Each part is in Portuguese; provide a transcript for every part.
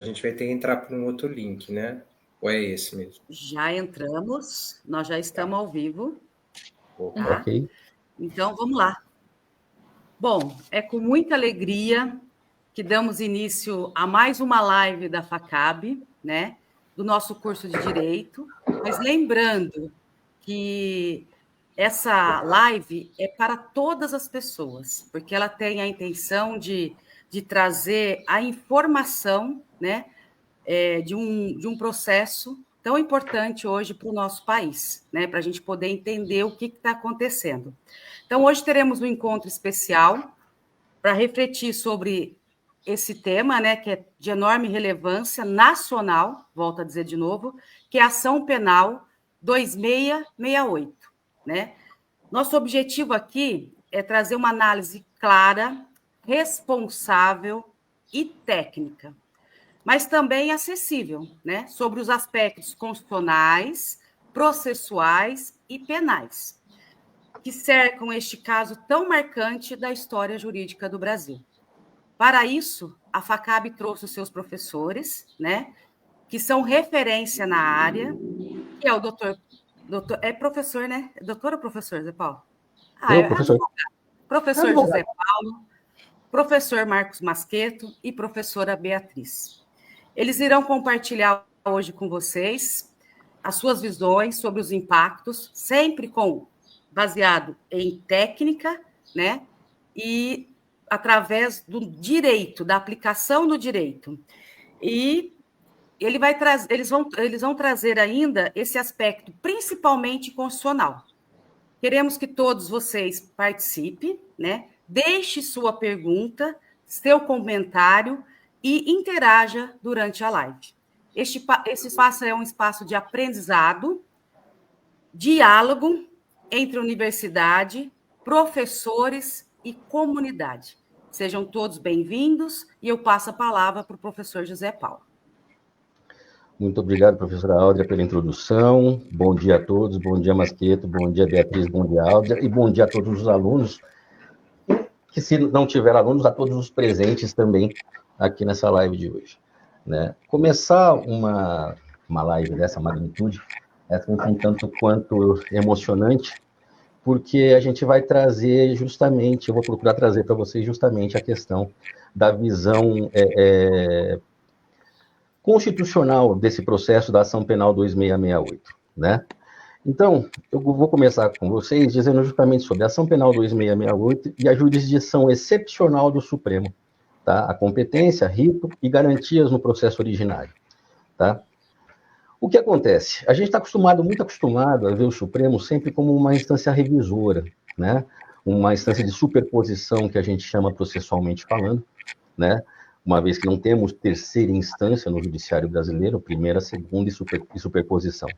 A gente vai ter que entrar por um outro link, né? Ou é esse mesmo? Já entramos, nós já estamos ao vivo. Opa. Tá? Ok. Então, vamos lá. Bom, é com muita alegria que damos início a mais uma live da FACAB, né? Do nosso curso de Direito. Mas lembrando que essa live é para todas as pessoas, porque ela tem a intenção de trazer a informação, né? De um processo tão importante hoje para o nosso país, né? Para a gente poder entender o que está acontecendo. Então, hoje teremos um encontro especial para refletir sobre esse tema, né, que é de enorme relevância nacional, volto a dizer de novo, que é a Ação Penal 2668, né? Nosso objetivo aqui é trazer uma análise clara, responsável e técnica, mas também acessível, né, sobre os aspectos constitucionais, processuais e penais que cercam este caso tão marcante da história jurídica do Brasil. Para isso, a FACAB trouxe os seus professores, né, que são referência na área, que é o doutor é professor, né? Doutor ou professor, Zé Paulo? Eu, É professor. advogado. Professor José Paulo, professor Marcos Masqueto e professora Beatriz. Eles irão compartilhar hoje com vocês as suas visões sobre os impactos, sempre baseado em técnica, né? E através do direito, da aplicação do direito. E eles vão trazer ainda esse aspecto, principalmente constitucional. Queremos que todos vocês participem, né? Deixe sua pergunta, seu comentário e interaja durante a live. Esse espaço é um espaço de aprendizado, diálogo entre universidade, professores e comunidade. Sejam todos bem-vindos e eu passo a palavra para o professor José Paulo. Muito obrigado, professora Áudia, pela introdução. Bom dia a todos, bom dia, Masqueto, bom dia, Beatriz, bom dia, Áudia, e bom dia a todos os alunos, que se não tiver alunos, a todos os presentes também aqui nessa live de hoje. Né? Começar uma live dessa magnitude é um tanto quanto emocionante, porque a gente vai trazer justamente, eu vou procurar trazer para vocês justamente a questão da visão constitucional desse processo da Ação Penal 2668, né? Então, eu vou começar com vocês dizendo justamente sobre a Ação Penal 2668 e a jurisdição excepcional do Supremo, tá? A competência, rito e garantias no processo originário, tá? O que acontece? A gente está muito acostumado a ver o Supremo sempre como uma instância revisora, né? Uma instância de superposição que a gente chama processualmente falando, né? Uma vez que não temos terceira instância no judiciário brasileiro, primeira, segunda e superposição.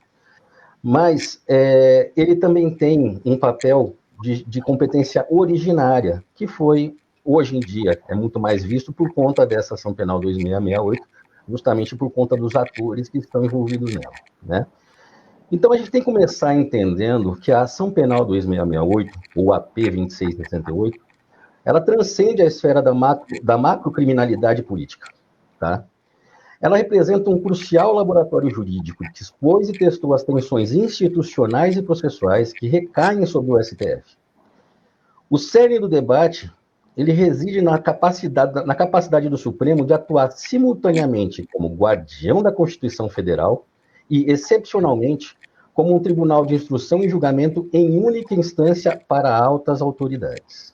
Mas ele também tem um papel de competência originária, que foi, hoje em dia, é muito mais visto por conta dessa Ação Penal 2668, justamente por conta dos atores que estão envolvidos nela, né? Então, a gente tem que começar entendendo que a Ação Penal 2668, ou AP 2668, ela transcende a esfera da macrocriminalidade política, tá? Ela representa um crucial laboratório jurídico que expôs e testou as tensões institucionais e processuais que recaem sobre o STF. O cerne do debate, ele reside na capacidade do Supremo de atuar simultaneamente como guardião da Constituição Federal e, excepcionalmente, como um tribunal de instrução e julgamento em única instância para altas autoridades.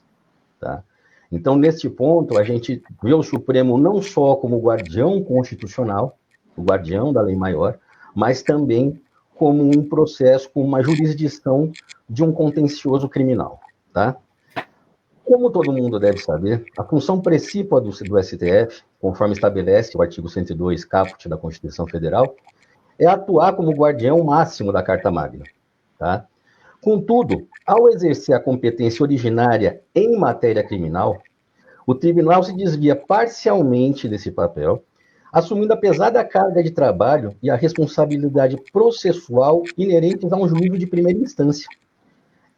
Tá? Então, neste ponto, a gente vê o Supremo não só como guardião constitucional, o guardião da lei maior, mas também como um processo, com uma jurisdição de um contencioso criminal. Tá? Como todo mundo deve saber, a função principal do STF, conforme estabelece o artigo 102, caput da Constituição Federal, é atuar como guardião máximo da Carta Magna. Tá? Contudo, ao exercer a competência originária em matéria criminal, o tribunal se desvia parcialmente desse papel, assumindo a pesada carga de trabalho e a responsabilidade processual inerentes a um juízo de primeira instância.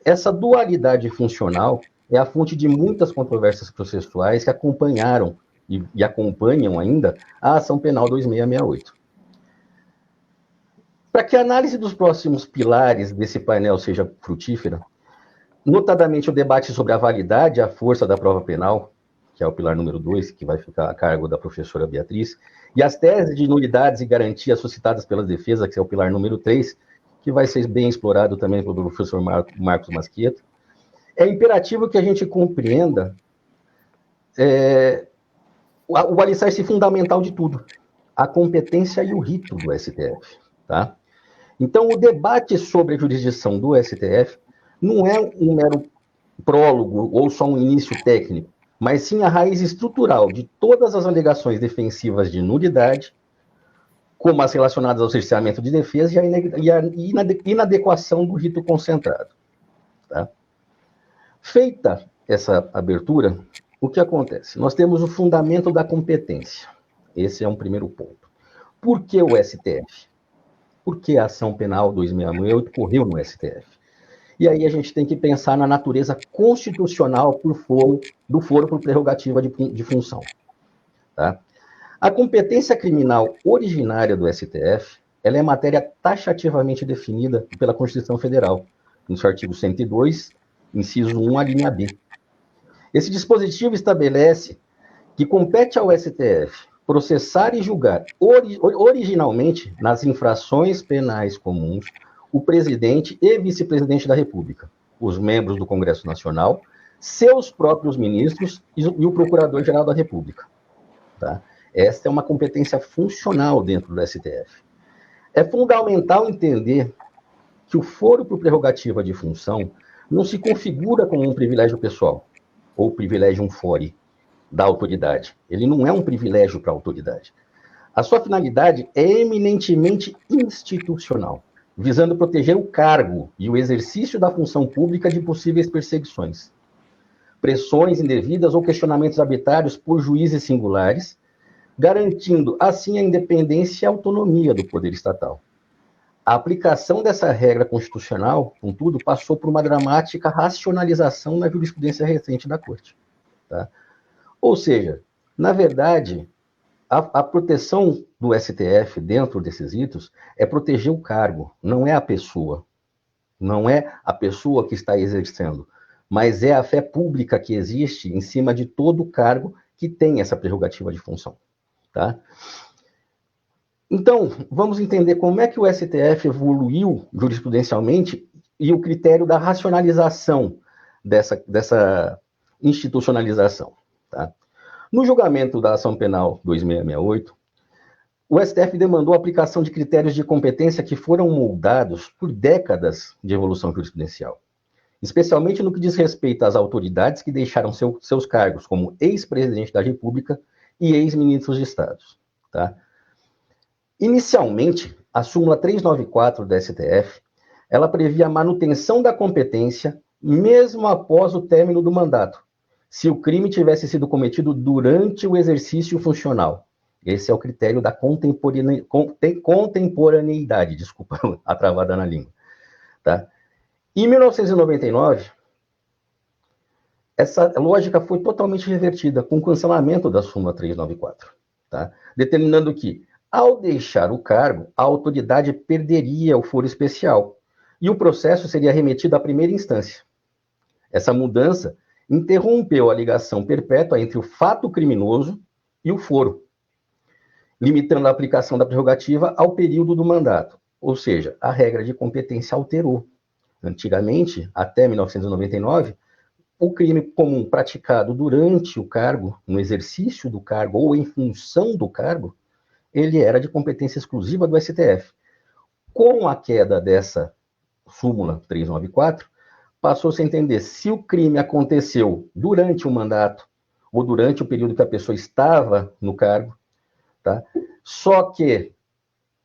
Essa dualidade funcional é a fonte de muitas controvérsias processuais que acompanharam e acompanham ainda a ação penal 2668. Para que a análise dos próximos pilares desse painel seja frutífera, notadamente o debate sobre a validade e a força da prova penal, que é o pilar número 2, que vai ficar a cargo da professora Beatriz, e as teses de nulidades e garantias suscitadas pela defesa, que é o pilar número 3, que vai ser bem explorado também pelo professor Marcos Masqueto, é imperativo que a gente compreenda o alicerce fundamental de tudo, a competência e o rito do STF. Tá? Então, o debate sobre a jurisdição do STF não é um mero prólogo ou só um início técnico, mas sim a raiz estrutural de todas as alegações defensivas de nulidade, como as relacionadas ao cerceamento de defesa e a inadequação do rito concentrado. Tá? Feita essa abertura, o que acontece? Nós temos o fundamento da competência. Esse é um primeiro ponto. Por que o STF? Por que a ação penal 2668 correu no STF? E aí a gente tem que pensar na natureza constitucional do foro por prerrogativa de função. Tá? A competência criminal originária do STF, ela é matéria taxativamente definida pela Constituição Federal, no seu artigo 102, inciso 1, a linha B. Esse dispositivo estabelece que compete ao STF processar e julgar originalmente nas infrações penais comuns o presidente e vice-presidente da República, os membros do Congresso Nacional, seus próprios ministros e o Procurador-Geral da República. Tá? Esta é uma competência funcional dentro do STF. É fundamental entender que o foro por prerrogativa de função não se configura como um privilégio pessoal, ou privilégio fore da autoridade. Ele não é um privilégio para a autoridade. A sua finalidade é eminentemente institucional, visando proteger o cargo e o exercício da função pública de possíveis perseguições, pressões indevidas ou questionamentos arbitrários por juízes singulares, garantindo, assim, a independência e a autonomia do poder estatal. A aplicação dessa regra constitucional, contudo, passou por uma dramática racionalização na jurisprudência recente da Corte. Tá? Ou seja, na verdade, a proteção do STF dentro desses ritos é proteger o cargo, não é a pessoa. Não é a pessoa que está exercendo, mas é a fé pública que existe em cima de todo o cargo que tem essa prerrogativa de função. Tá? Então, vamos entender como é que o STF evoluiu jurisprudencialmente e o critério da racionalização dessa institucionalização. Tá? No julgamento da ação penal 2668, o STF demandou a aplicação de critérios de competência que foram moldados por décadas de evolução jurisprudencial, especialmente no que diz respeito às autoridades que deixaram seus cargos como ex-presidente da República e ex-ministros de Estado. Tá? Inicialmente, a súmula 394 da STF, ela previa a manutenção da competência mesmo após o término do mandato, se o crime tivesse sido cometido durante o exercício funcional. Esse é o critério da contemporaneidade, desculpa a travada na língua. Tá? Em 1999, essa lógica foi totalmente revertida com o cancelamento da súmula 394, tá? Determinando que, ao deixar o cargo, a autoridade perderia o foro especial e o processo seria remetido à primeira instância. Essa mudança interrompeu a ligação perpétua entre o fato criminoso e o foro, limitando a aplicação da prerrogativa ao período do mandato. Ou seja, a regra de competência alterou. Antigamente, até 1999, o crime comum praticado durante o cargo, no exercício do cargo ou em função do cargo, ele era de competência exclusiva do STF. Com a queda dessa súmula 394, passou-se a entender se o crime aconteceu durante o mandato ou durante o período que a pessoa estava no cargo, tá? Só que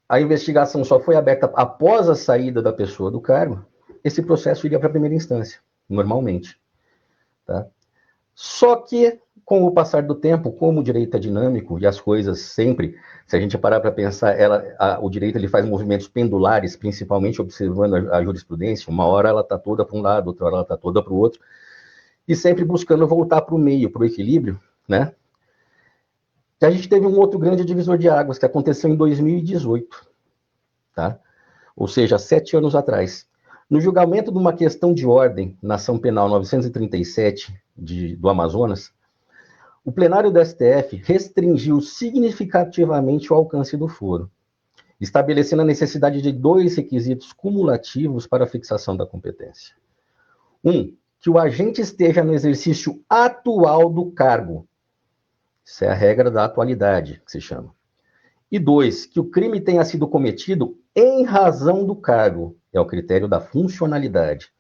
a investigação só foi aberta após a saída da pessoa do cargo, esse processo iria para a primeira instância, normalmente. Tá? Só que, com o passar do tempo, como o direito é dinâmico e as coisas sempre, se a gente parar para pensar, o direito ele faz movimentos pendulares, principalmente observando a jurisprudência, uma hora ela está toda para um lado, outra hora ela está toda para o outro, e sempre buscando voltar para o meio, para o equilíbrio, né? a gente teve um outro grande divisor de águas, que aconteceu em 2018, tá? Ou seja, 7 anos atrás. No julgamento de uma questão de ordem, na ação penal 937 do Amazonas, o plenário do STF restringiu significativamente o alcance do foro, estabelecendo a necessidade de 2 requisitos cumulativos para a fixação da competência. 1, que o agente esteja no exercício atual do cargo. Isso é a regra da atualidade, que se chama. E 2, que o crime tenha sido cometido em razão do cargo. É o critério da funcionalidade.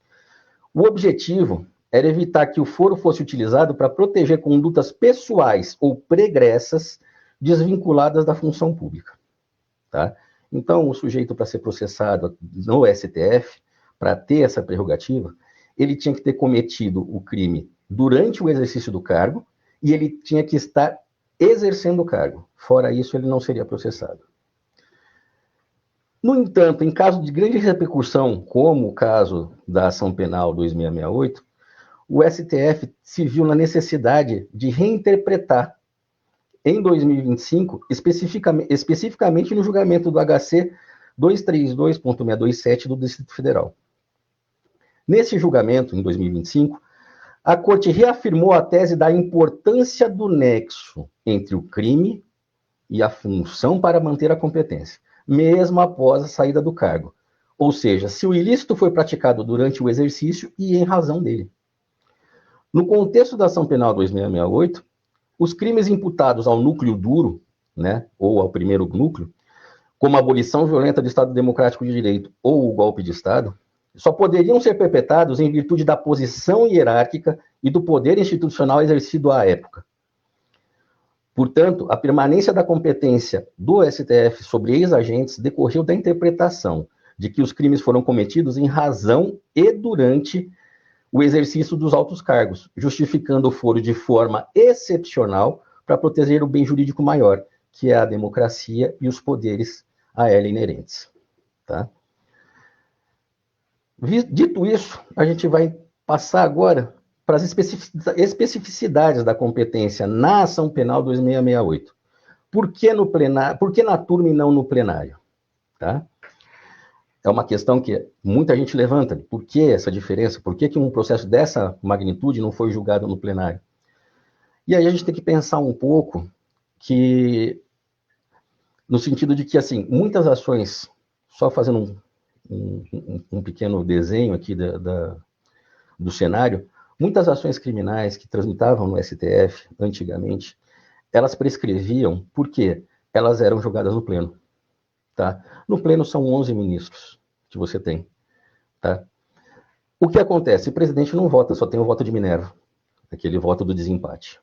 O objetivo era evitar que o foro fosse utilizado para proteger condutas pessoais ou pregressas desvinculadas da função pública. Tá? Então, o sujeito, para ser processado no STF, para ter essa prerrogativa, ele tinha que ter cometido o crime durante o exercício do cargo e ele tinha que estar exercendo o cargo. Fora isso, ele não seria processado. No entanto, em caso de grande repercussão, como o caso da ação penal 2668, o STF se viu na necessidade de reinterpretar em 2025, especificamente no julgamento do HC 232.627 do Distrito Federal. Nesse julgamento, em 2025, a Corte reafirmou a tese da importância do nexo entre o crime e a função para manter a competência, mesmo após a saída do cargo. Ou seja, se o ilícito foi praticado durante o exercício e em razão dele. No contexto da ação penal 2668, os crimes imputados ao núcleo duro, né, ou ao primeiro núcleo, como a abolição violenta do Estado Democrático de Direito ou o golpe de Estado, só poderiam ser perpetrados em virtude da posição hierárquica e do poder institucional exercido à época. Portanto, a permanência da competência do STF sobre ex-agentes decorreu da interpretação de que os crimes foram cometidos em razão e durante o exercício dos altos cargos, justificando o foro de forma excepcional para proteger o bem jurídico maior, que é a democracia e os poderes a ela inerentes. Tá? Dito isso, a gente vai passar agora para as especificidades da competência na ação penal 2668. Por que na turma e não no plenário? Tá? É uma questão que muita gente levanta. Por que essa diferença? Por que um processo dessa magnitude não foi julgado no plenário? E aí a gente tem que pensar um pouco que, no sentido de que, assim, muitas ações, só fazendo um pequeno desenho aqui do cenário, muitas ações criminais que transitavam no STF antigamente, elas prescreviam porque elas eram julgadas no pleno. Tá? No pleno são 11 ministros que você tem. Tá? O que acontece? O presidente não vota, só tem o voto de Minerva, aquele voto do desempate.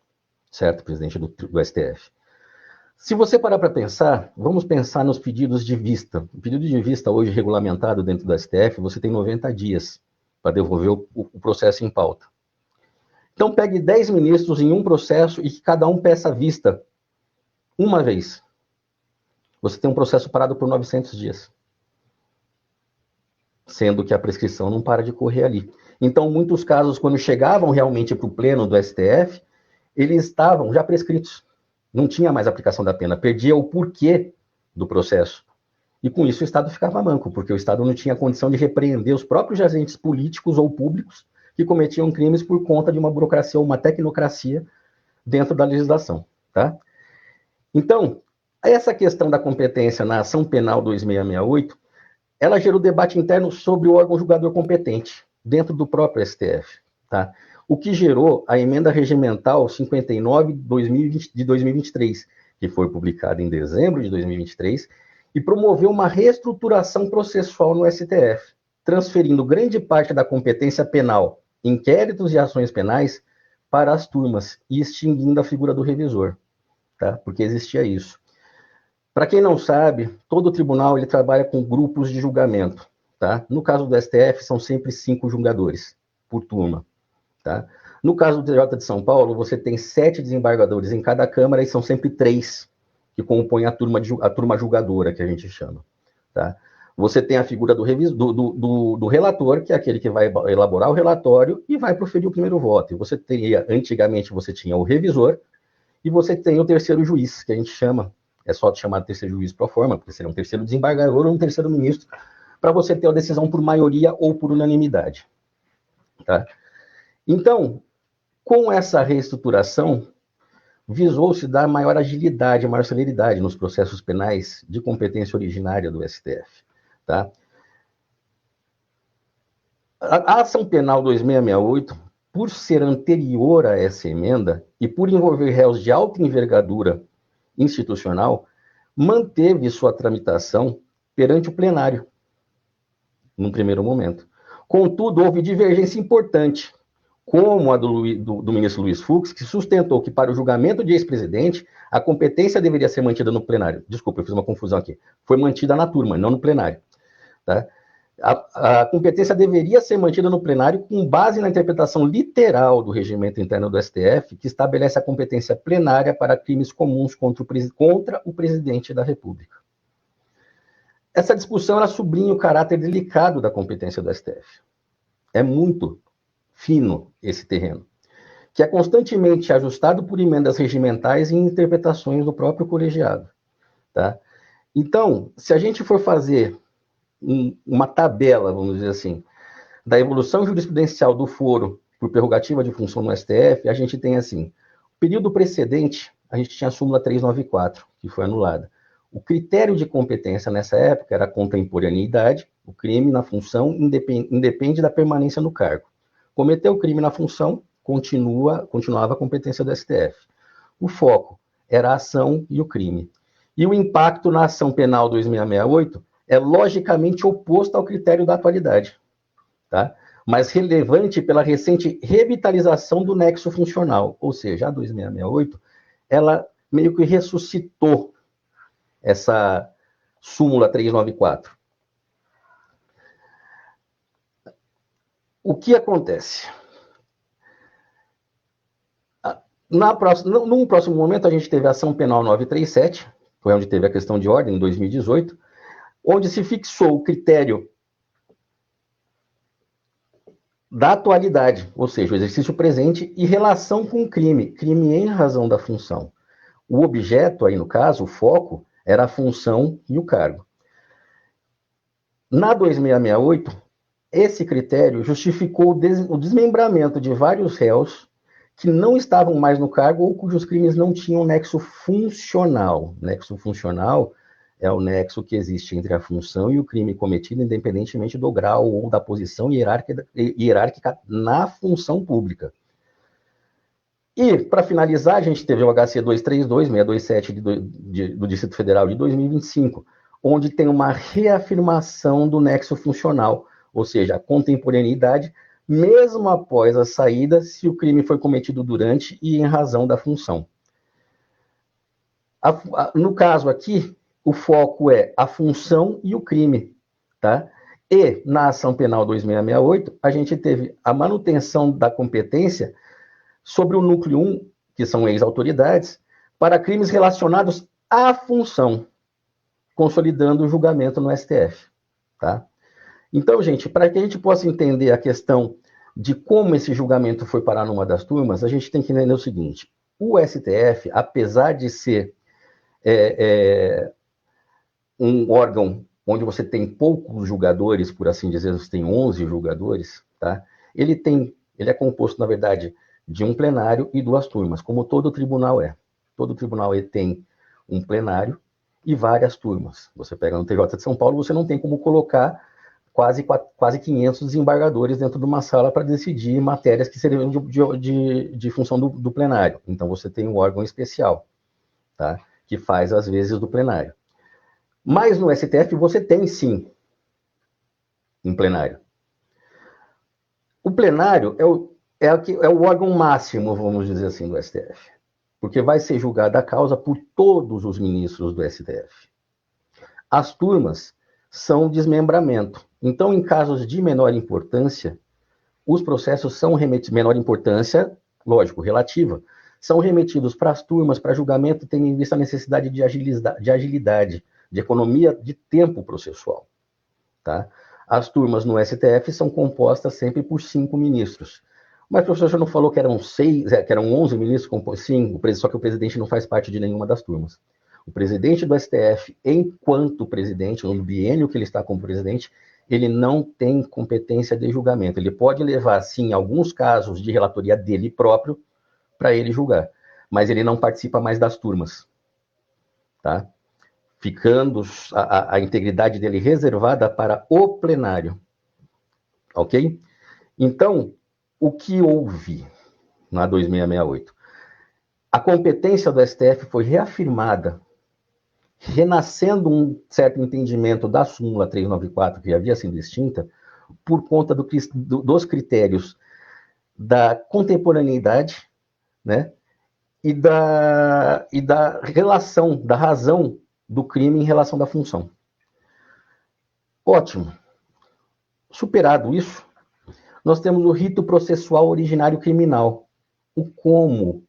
Certo, presidente do STF. Se você parar para pensar, vamos pensar nos pedidos de vista. O pedido de vista hoje regulamentado dentro do STF, você tem 90 dias para devolver o processo em pauta. Então pegue 10 ministros em um processo e que cada um peça vista uma vez. Você tem um processo parado por 900 dias. Sendo que a prescrição não para de correr ali. Então, muitos casos, quando chegavam realmente para o pleno do STF, eles estavam já prescritos. Não tinha mais aplicação da pena. Perdia o porquê do processo. E com isso o Estado ficava manco, porque o Estado não tinha condição de repreender os próprios agentes políticos ou públicos que cometiam crimes por conta de uma burocracia ou uma tecnocracia dentro da legislação. Tá? Então, essa questão da competência na ação penal 2668, ela gerou debate interno sobre o órgão julgador competente, dentro do próprio STF. Tá? O que gerou a emenda regimental 59 de 2023, que foi publicada em dezembro de 2023, e promoveu uma reestruturação processual no STF, transferindo grande parte da competência penal, inquéritos e ações penais, para as turmas, e extinguindo a figura do revisor, tá? Porque existia isso. Para quem não sabe, todo tribunal ele trabalha com grupos de julgamento. Tá? No caso do STF, são sempre 5 julgadores por turma. Tá? No caso do TJ de São Paulo, você tem 7 desembargadores em cada Câmara e são sempre 3 que compõem a turma julgadora, que a gente chama. Tá? Você tem a figura do relator, que é aquele que vai elaborar o relatório e vai proferir o primeiro voto. E você teria, antigamente, você tinha o revisor e você tem o terceiro juiz, que a gente chama, é só chamar de terceiro juiz pro forma, porque seria um terceiro desembargador ou um terceiro ministro, para você ter a decisão por maioria ou por unanimidade. Tá? Então, com essa reestruturação, visou-se dar maior agilidade, maior celeridade nos processos penais de competência originária do STF. Tá? A ação penal 2668, por ser anterior a essa emenda e por envolver réus de alta envergadura institucional, manteve sua tramitação perante o plenário, num primeiro momento. Contudo, houve divergência importante, como a do ministro Luiz Fux, que sustentou que para o julgamento de ex-presidente, a competência deveria ser mantida no plenário. Desculpa, eu fiz uma confusão aqui. Foi mantida na turma, não no plenário. Tá? A competência deveria ser mantida no plenário com base na interpretação literal do regimento interno do STF, que estabelece a competência plenária para crimes comuns contra o presidente da República. Essa discussão ela sublinha o caráter delicado da competência do STF. É muito fino esse terreno, que é constantemente ajustado por emendas regimentais e interpretações do próprio colegiado. Tá? Então, se a gente for fazer uma tabela, vamos dizer assim, da evolução jurisprudencial do foro por prerrogativa de função no STF, a gente tem assim, o período precedente, a gente tinha a súmula 394, que foi anulada. O critério de competência nessa época era a contemporaneidade, o crime na função independe da permanência no cargo. Cometeu o crime na função, continuava a competência do STF. O foco era a ação e o crime. E o impacto na ação penal 2668 é logicamente oposto ao critério da atualidade, tá? Mas relevante pela recente revitalização do nexo funcional, ou seja, a 2668, ela meio que ressuscitou essa súmula 394. O que acontece? Num próximo momento, a gente teve a ação penal 937, foi onde teve a questão de ordem, em 2018, onde se fixou o critério da atualidade, ou seja, o exercício presente e relação com o crime em razão da função. O objeto, aí no caso, o foco, era a função e o cargo. Na 2668, esse critério justificou o desmembramento de vários réus que não estavam mais no cargo ou cujos crimes não tinham nexo funcional. Nexo funcional é o nexo que existe entre a função e o crime cometido, independentemente do grau ou da posição hierárquica na função pública. E, para finalizar, a gente teve o HC 232-627 do Distrito Federal de 2025, onde tem uma reafirmação do nexo funcional, ou seja, a contemporaneidade, mesmo após a saída, se o crime foi cometido durante e em razão da função. No caso aqui, o foco é a função e o crime, tá? E, na ação penal 2668, a gente teve a manutenção da competência sobre o núcleo 1, que são ex-autoridades, para crimes relacionados à função, consolidando o julgamento no STF, tá? Então, gente, para que a gente possa entender a questão de como esse julgamento foi parar numa das turmas, a gente tem que entender o seguinte: o STF, apesar de ser um órgão onde você tem poucos julgadores, por assim dizer, você tem 11 julgadores, tá? Ele é composto, na verdade, de um plenário e 2 turmas, como todo tribunal é. Todo tribunal tem um plenário e várias turmas. Você pega no TJ de São Paulo, você não tem como colocar quase 500 desembargadores dentro de uma sala para decidir matérias que seriam de função do plenário. Então, você tem um órgão especial, tá? Que faz, às vezes, do plenário. Mas no STF você tem, sim, um plenário. O plenário é o órgão máximo, vamos dizer assim, do STF. Porque vai ser julgada a causa por todos os ministros do STF. As turmas são desmembramento. Então, em casos de menor importância, os processos são remetidos, menor importância, lógico, relativa, são remetidos para as turmas, para julgamento, tendo em vista a necessidade de agilidade, de economia de tempo processual. Tá? As turmas no STF são compostas sempre por 5 ministros. Mas o professor não falou que eram 11 ministros? Sim, só que o presidente não faz parte de nenhuma das turmas. O presidente do STF, enquanto presidente, no biênio que ele está como presidente, ele não tem competência de julgamento. Ele pode levar, sim, alguns casos de relatoria dele próprio para ele julgar, mas ele não participa mais das turmas, tá? Ficando a integridade dele reservada para o plenário, ok? Então, o que houve na 2668? A competência do STF foi reafirmada, renascendo um certo entendimento da súmula 394, que havia sido extinta, por conta dos critérios da contemporaneidade, né, e da relação, da razão do crime em relação da função. Ótimo. Superado isso, nós temos o rito processual originário criminal, o como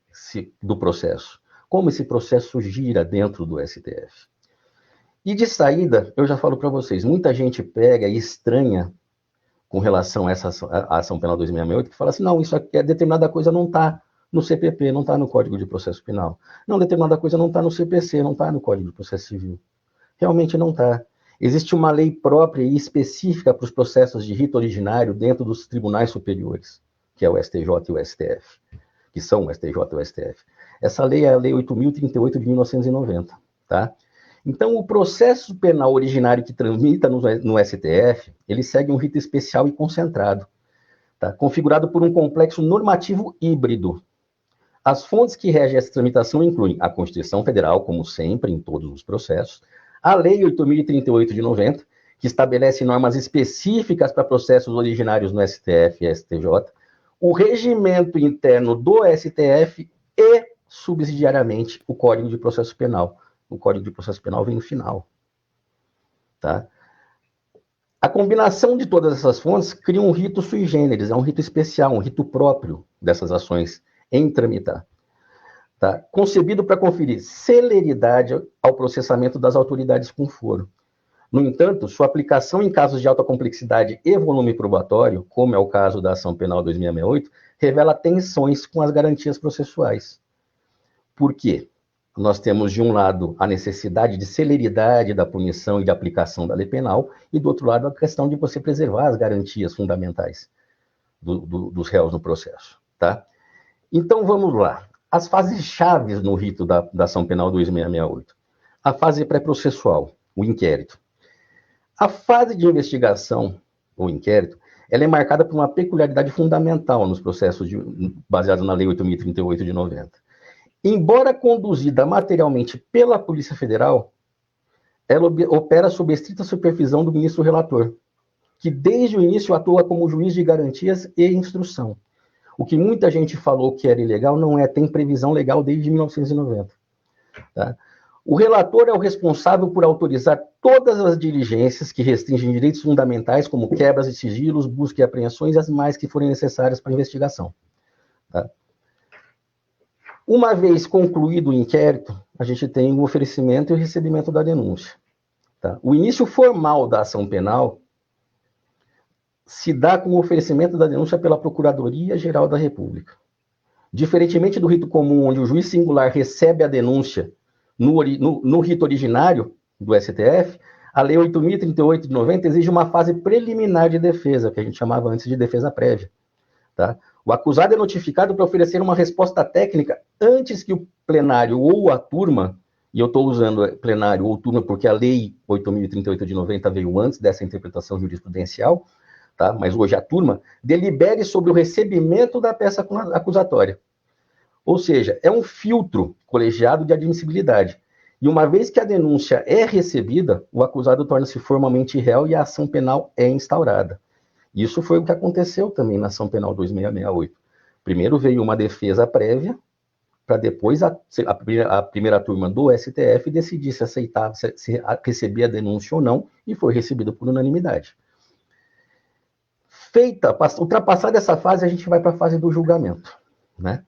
do processo, como esse processo gira dentro do STF. E de saída, eu já falo para vocês, muita gente pega e estranha com relação a essa ação penal 2668, que fala assim, não, isso aqui, determinada coisa não está no CPP, não está no Código de Processo Penal. Não, determinada coisa não está no CPC, não está no Código de Processo Civil. Realmente não está. Existe uma lei própria e específica para os processos de rito originário dentro dos tribunais superiores, que é o STJ e o STF, que são o STJ e o STF. Essa lei é a Lei 8.038 de 1990, tá? Então, o processo penal originário que tramita no STF, ele segue um rito especial e concentrado, tá? Configurado por um complexo normativo híbrido. As fontes que regem essa tramitação incluem a Constituição Federal, como sempre, em todos os processos, a Lei 8.038 de 90, que estabelece normas específicas para processos originários no STF e STJ, o regimento interno do STF e, subsidiariamente, o Código de Processo Penal. O Código de Processo Penal vem no final. Tá? A combinação de todas essas fontes cria um rito sui generis, é um rito especial, um rito próprio dessas ações em tramitar. Tá? Concebido para conferir celeridade ao processamento das autoridades com foro. No entanto, sua aplicação em casos de alta complexidade e volume probatório, como é o caso da ação penal 2668, revela tensões com as garantias processuais. Por quê? Nós temos, de um lado, a necessidade de celeridade da punição e de aplicação da lei penal, e, do outro lado, a questão de você preservar as garantias fundamentais dos réus no processo. Tá? Então, vamos lá. As fases chaves no rito da ação penal 2668. A fase pré-processual, o inquérito. A fase de investigação, ou inquérito, ela é marcada por uma peculiaridade fundamental nos processos baseados na Lei 8.038 de 90. Embora conduzida materialmente pela Polícia Federal, ela opera sob estrita supervisão do ministro relator, que desde o início atua como juiz de garantias e instrução. O que muita gente falou que era ilegal não é, tem previsão legal desde 1990. Tá? O relator é o responsável por autorizar todas as diligências que restringem direitos fundamentais, como quebras de sigilos, busca e apreensões, e as mais que forem necessárias para a investigação. Tá? Uma vez concluído o inquérito, a gente tem o oferecimento e o recebimento da denúncia. Tá? O início formal da ação penal se dá com o oferecimento da denúncia pela Procuradoria-Geral da República. Diferentemente do rito comum, onde o juiz singular recebe a denúncia no rito originário do STF, a Lei 8.038 de 90 exige uma fase preliminar de defesa, que a gente chamava antes de defesa prévia. Tá? O acusado é notificado para oferecer uma resposta técnica antes que o plenário ou a turma, e eu estou usando plenário ou turma porque a Lei 8.038 de 90 veio antes dessa interpretação jurisprudencial, tá? Mas hoje a turma delibere sobre o recebimento da peça acusatória. Ou seja, é um filtro colegiado de admissibilidade. E uma vez que a denúncia é recebida, o acusado torna-se formalmente réu e a ação penal é instaurada. Isso foi o que aconteceu também na ação penal 2668. Primeiro veio uma defesa prévia, para depois a primeira turma do STF decidir se aceitava, se recebia a denúncia ou não, e foi recebida por unanimidade. Ultrapassada essa fase, a gente vai para a fase do julgamento, né?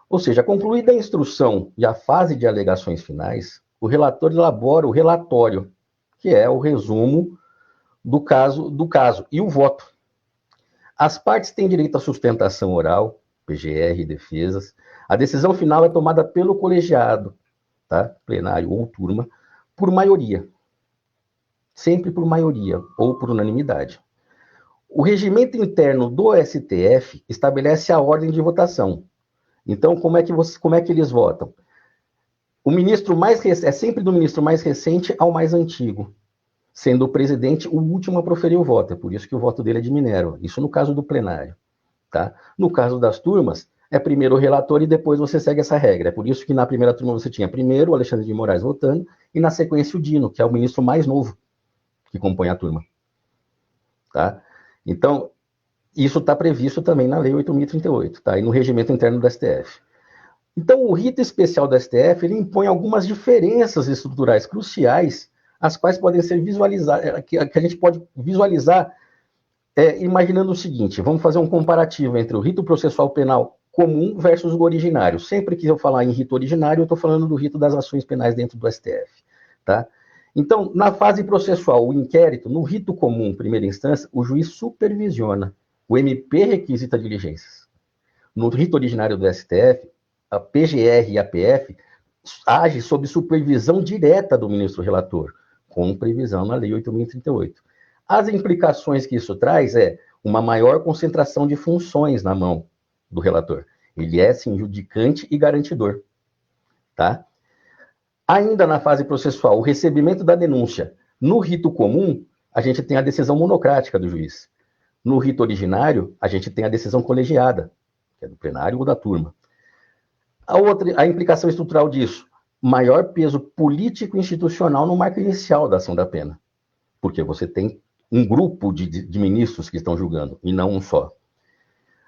Ou seja, concluída a instrução e a fase de alegações finais, o relator elabora o relatório, que é o resumo do caso e o voto. As partes têm direito à sustentação oral, PGR e defesas. A decisão final é tomada pelo colegiado, tá? Plenário ou turma, por maioria. Sempre por maioria ou por unanimidade. O regimento interno do STF estabelece a ordem de votação. Então, como é que eles votam? O ministro é sempre do ministro mais recente ao mais antigo, sendo o presidente o último a proferir o voto. É por isso que o voto dele é de Minerva. Isso no caso do plenário. Tá? No caso das turmas, é primeiro o relator e depois você segue essa regra. É por isso que na primeira turma você tinha primeiro o Alexandre de Moraes votando e na sequência o Dino, que é o ministro mais novo que compõe a turma. Tá? Então, isso está previsto também na Lei 8.038, tá? E no regimento interno do STF. Então, o rito especial do STF, ele impõe algumas diferenças estruturais cruciais, as quais podem ser visualizadas, que a gente pode visualizar imaginando o seguinte, vamos fazer um comparativo entre o rito processual penal comum versus o originário. Sempre que eu falar em rito originário, eu estou falando do rito das ações penais dentro do STF, tá? Então, na fase processual, o inquérito, no rito comum, primeira instância, o juiz supervisiona, o MP requisita diligências. No rito originário do STF, a PGR e a PF age sob supervisão direta do ministro relator, com previsão na Lei 8.038. As implicações que isso traz é uma maior concentração de funções na mão do relator. Ele é, sim, judicante e garantidor. Tá? Ainda na fase processual, o recebimento da denúncia. No rito comum, a gente tem a decisão monocrática do juiz. No rito originário, a gente tem a decisão colegiada, que é do plenário ou da turma. A implicação estrutural disso, maior peso político-institucional no marco inicial da ação da pena. Porque você tem um grupo de ministros que estão julgando, e não um só.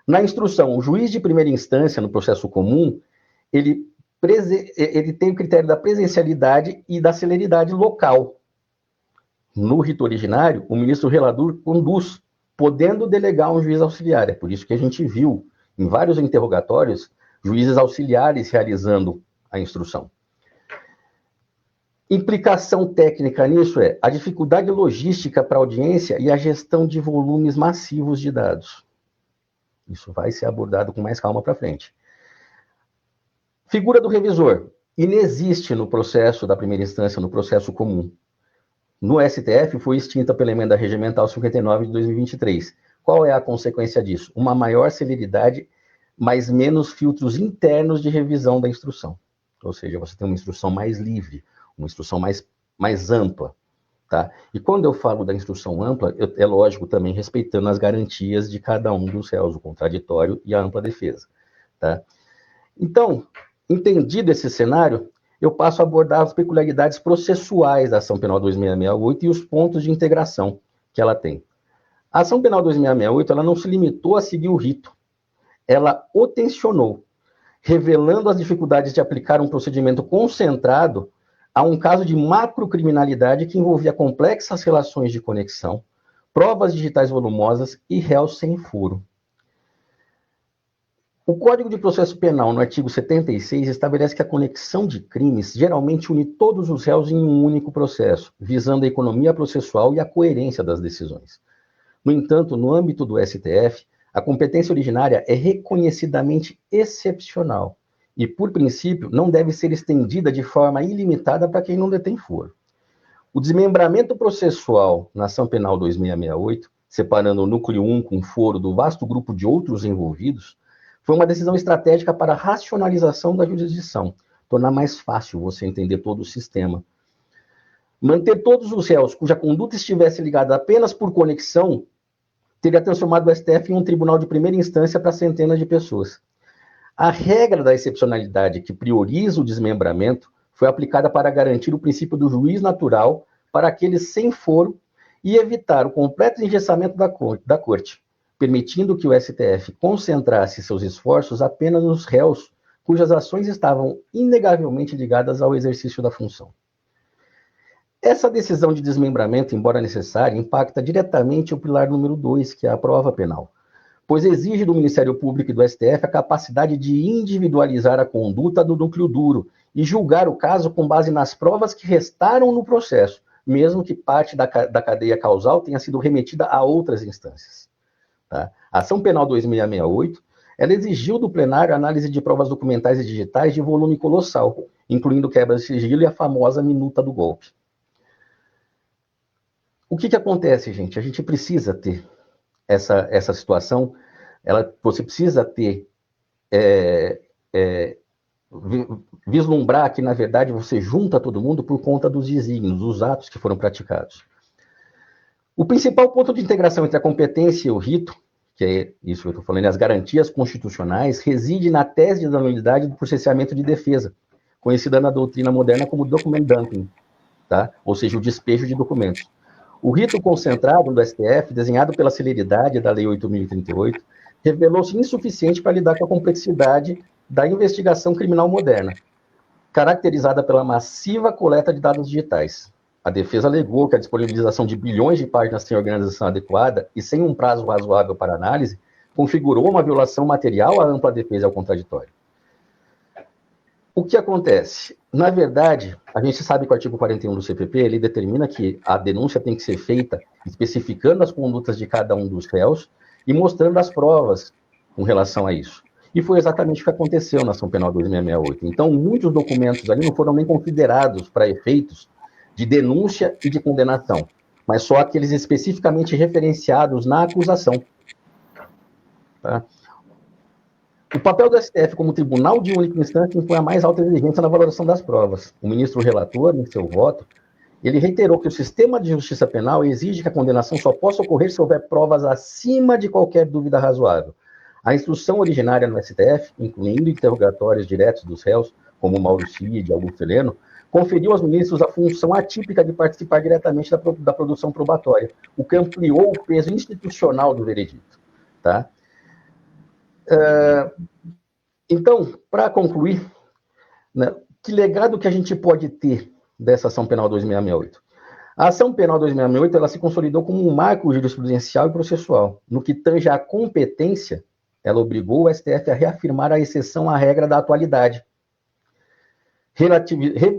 Na instrução, o juiz de primeira instância, no processo comum, ele tem o critério da presencialidade e da celeridade local. No rito originário, o ministro relator conduz, podendo delegar um juiz auxiliar. É por isso que a gente viu, em vários interrogatórios, juízes auxiliares realizando a instrução. Implicação técnica nisso é a dificuldade logística para a audiência e a gestão de volumes massivos de dados. Isso vai ser abordado com mais calma para frente. Figura do revisor. Inexiste no processo da primeira instância, no processo comum. No STF, foi extinta pela emenda regimental 59 de 2023. Qual é a consequência disso? Uma maior celeridade, mas menos filtros internos de revisão da instrução. Ou seja, você tem uma instrução mais livre, uma instrução mais ampla. Tá? E quando eu falo da instrução ampla, é lógico também respeitando as garantias de cada um dos réus, o contraditório e a ampla defesa. Tá? Então, entendido esse cenário, eu passo a abordar as peculiaridades processuais da ação penal 2668 e os pontos de integração que ela tem. A ação penal 2668 ela não se limitou a seguir o rito, ela o tensionou, revelando as dificuldades de aplicar um procedimento concentrado a um caso de macrocriminalidade que envolvia complexas relações de conexão, provas digitais volumosas e réus sem furo. O Código de Processo Penal, no artigo 76, estabelece que a conexão de crimes geralmente une todos os réus em um único processo, visando a economia processual e a coerência das decisões. No entanto, no âmbito do STF, a competência originária é reconhecidamente excepcional e, por princípio, não deve ser estendida de forma ilimitada para quem não detém foro. O desmembramento processual na ação penal 2668, separando o núcleo 1 com foro do vasto grupo de outros envolvidos, foi uma decisão estratégica para a racionalização da jurisdição, tornar mais fácil você entender todo o sistema. Manter todos os réus cuja conduta estivesse ligada apenas por conexão teria transformado o STF em um tribunal de primeira instância para centenas de pessoas. A regra da excepcionalidade que prioriza o desmembramento foi aplicada para garantir o princípio do juiz natural para aqueles sem foro e evitar o completo engessamento da corte, permitindo que o STF concentrasse seus esforços apenas nos réus cujas ações estavam inegavelmente ligadas ao exercício da função. Essa decisão de desmembramento, embora necessária, impacta diretamente o pilar número 2, que é a prova penal, pois exige do Ministério Público e do STF a capacidade de individualizar a conduta do núcleo duro e julgar o caso com base nas provas que restaram no processo, mesmo que parte da cadeia causal tenha sido remetida a outras instâncias. Tá? A ação penal 2668, ela exigiu do plenário a análise de provas documentais e digitais de volume colossal, incluindo quebra de sigilo e a famosa minuta do golpe. O que acontece, gente? A gente precisa ter essa situação, você precisa ter, vislumbrar que, na verdade, você junta todo mundo por conta dos desígnios, dos atos que foram praticados. O principal ponto de integração entre a competência e o rito, que é isso que eu estou falando, as garantias constitucionais, reside na tese da nulidade do processamento de defesa, conhecida na doutrina moderna como document dumping, tá? Ou seja, o despejo de documentos. O rito concentrado do STF, desenhado pela celeridade da Lei 8.038, revelou-se insuficiente para lidar com a complexidade da investigação criminal moderna, caracterizada pela massiva coleta de dados digitais. A defesa alegou que a disponibilização de bilhões de páginas sem organização adequada e sem um prazo razoável para análise configurou uma violação material à ampla defesa e ao contraditório. O que acontece? Na verdade, a gente sabe que o artigo 41 do CPP, ele determina que a denúncia tem que ser feita especificando as condutas de cada um dos réus e mostrando as provas com relação a isso. E foi exatamente o que aconteceu na ação penal 2668. Então, muitos documentos ali não foram nem considerados para efeitos de denúncia e de condenação, mas só aqueles especificamente referenciados na acusação. Tá? O papel do STF como tribunal de única instância foi a mais alta exigência na valoração das provas. O ministro relator, em seu voto, ele reiterou que o sistema de justiça penal exige que a condenação só possa ocorrer se houver provas acima de qualquer dúvida razoável. A instrução originária no STF, incluindo interrogatórios diretos dos réus, como Mauro Cid e Augusto Heleno, conferiu aos ministros a função atípica de participar diretamente da produção probatória, o que ampliou o peso institucional do veredito. Tá? Então, para concluir, né, que legado que a gente pode ter dessa ação penal 2668? A ação penal 2668 ela se consolidou como um marco jurisprudencial e processual. No que tange à competência, ela obrigou o STF a reafirmar a exceção à regra da atualidade,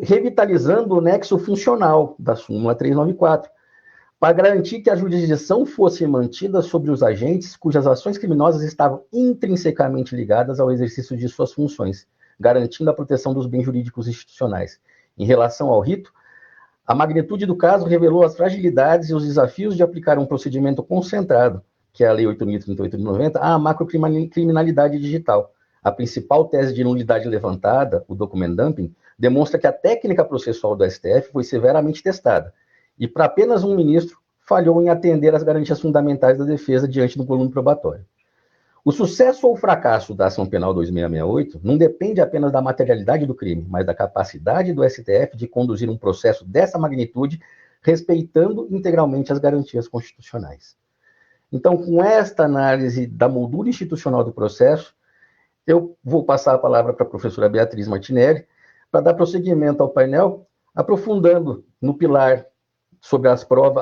revitalizando o nexo funcional da súmula 394, para garantir que a jurisdição fosse mantida sobre os agentes cujas ações criminosas estavam intrinsecamente ligadas ao exercício de suas funções, garantindo a proteção dos bens jurídicos institucionais. Em relação ao rito, a magnitude do caso revelou as fragilidades e os desafios de aplicar um procedimento concentrado, que é a Lei 8.038 de 90, à macrocriminalidade digital. A principal tese de nulidade levantada, o document dumping, demonstra que a técnica processual do STF foi severamente testada, e para apenas um ministro falhou em atender às garantias fundamentais da defesa diante do volume probatório. O sucesso ou fracasso da ação penal 2668 não depende apenas da materialidade do crime, mas da capacidade do STF de conduzir um processo dessa magnitude, respeitando integralmente as garantias constitucionais. Então, com esta análise da moldura institucional do processo, eu vou passar a palavra para a professora Beatriz Martinelli, para dar prosseguimento ao painel, aprofundando no pilar sobre a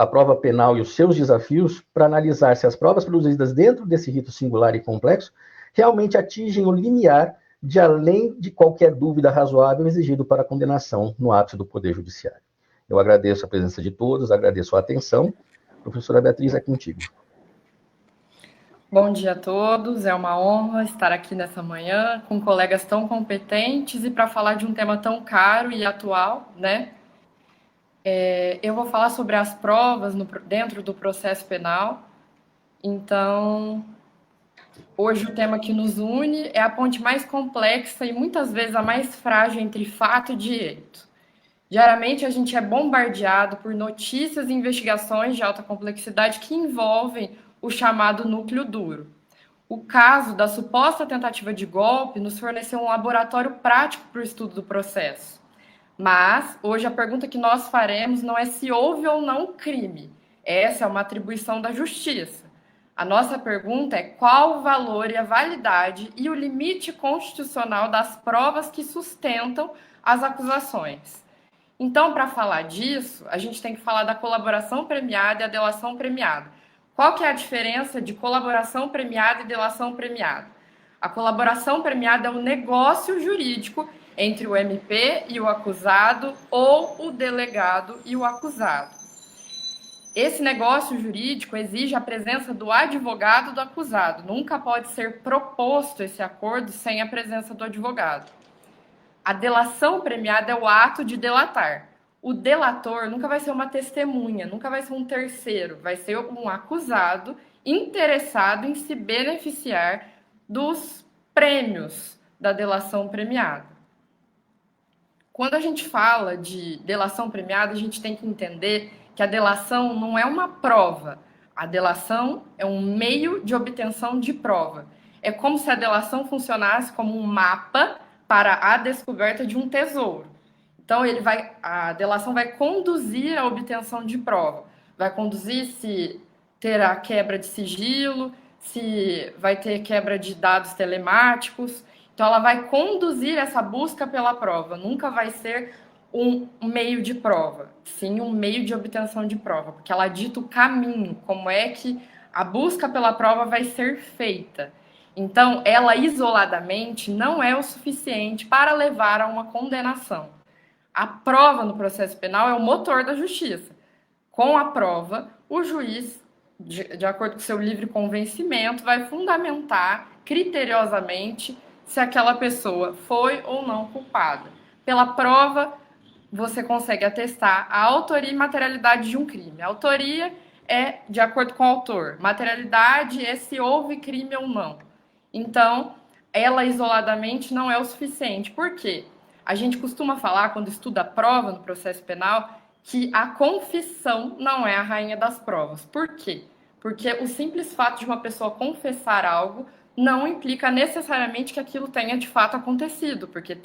prova penal e os seus desafios, para analisar se as provas produzidas dentro desse rito singular e complexo realmente atingem o limiar de além de qualquer dúvida razoável exigido para a condenação no ápice do Poder Judiciário. Eu agradeço a presença de todos, agradeço a atenção. Professora Beatriz, é contigo. Bom dia a todos, é uma honra estar aqui nessa manhã com colegas tão competentes e para falar de um tema tão caro e atual, né? Eu vou falar sobre as provas dentro do processo penal. Então, hoje o tema que nos une é a ponte mais complexa e muitas vezes a mais frágil entre fato e direito. Diariamente a gente é bombardeado por notícias e investigações de alta complexidade que envolvem o chamado núcleo duro. O caso da suposta tentativa de golpe nos forneceu um laboratório prático para o estudo do processo. Mas, hoje, a pergunta que nós faremos não é se houve ou não crime. Essa é uma atribuição da justiça. A nossa pergunta é qual o valor e a validade e o limite constitucional das provas que sustentam as acusações. Então, para falar disso, a gente tem que falar da colaboração premiada e a delação premiada. Qual que é a diferença de colaboração premiada e delação premiada? A colaboração premiada é um negócio jurídico entre o MP e o acusado ou o delegado e o acusado. Esse negócio jurídico exige a presença do advogado do acusado. Nunca pode ser proposto esse acordo sem a presença do advogado. A delação premiada é o ato de delatar. O delator nunca vai ser uma testemunha, nunca vai ser um terceiro, vai ser um acusado interessado em se beneficiar dos prêmios da delação premiada. Quando a gente fala de delação premiada, a gente tem que entender que a delação não é uma prova. A delação é um meio de obtenção de prova. É como se a delação funcionasse como um mapa para a descoberta de um tesouro. Então, a delação vai conduzir à obtenção de prova. Vai conduzir se terá quebra de sigilo, se vai ter quebra de dados telemáticos. Então, ela vai conduzir essa busca pela prova. Nunca vai ser um meio de prova, sim um meio de obtenção de prova, porque ela dita o caminho, como é que a busca pela prova vai ser feita. Então, ela isoladamente não é o suficiente para levar a uma condenação. A prova no processo penal é o motor da justiça. Com a prova, o juiz, de acordo com seu livre convencimento, vai fundamentar criteriosamente se aquela pessoa foi ou não culpada. Pela prova, você consegue atestar a autoria e materialidade de um crime. A autoria é de acordo com o autor. Materialidade é se houve crime ou não. Então, ela isoladamente não é o suficiente. Por quê? A gente costuma falar, quando estuda a prova no processo penal, que a confissão não é a rainha das provas. Por quê? Porque o simples fato de uma pessoa confessar algo não implica necessariamente que aquilo tenha de fato acontecido, porque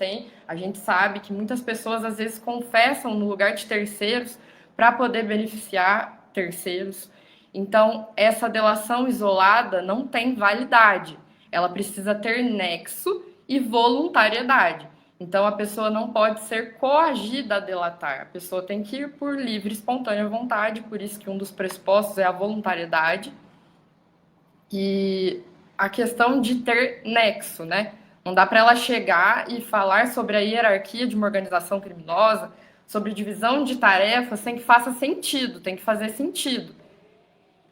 a gente sabe que muitas pessoas às vezes confessam no lugar de terceiros para poder beneficiar terceiros. Então, essa delação isolada não tem validade. Ela precisa ter nexo e voluntariedade. Então, a pessoa não pode ser coagida a delatar. A pessoa tem que ir por livre e espontânea vontade, por isso que um dos pressupostos é a voluntariedade. E a questão de ter nexo, né? Não dá para ela chegar e falar sobre a hierarquia de uma organização criminosa, sobre divisão de tarefas, sem que faça sentido, tem que fazer sentido.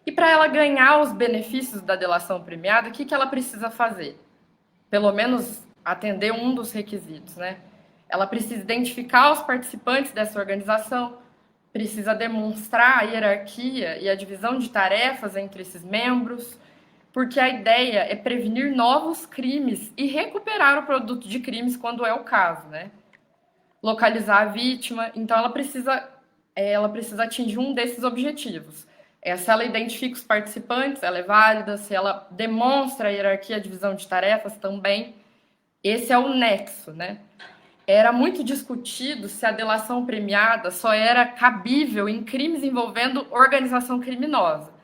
E para ela ganhar os benefícios da delação premiada, o que ela precisa fazer? Pelo menos atender um dos requisitos, né? Ela precisa identificar os participantes dessa organização, precisa demonstrar a hierarquia e a divisão de tarefas entre esses membros, porque a ideia é prevenir novos crimes e recuperar o produto de crimes quando é o caso, né? Localizar a vítima, então ela precisa atingir um desses objetivos. Se ela identifica os participantes, ela é válida, se ela demonstra a hierarquia e a divisão de tarefas também. Esse é o nexo, né? Era muito discutido se a delação premiada só era cabível em crimes envolvendo organização criminosa.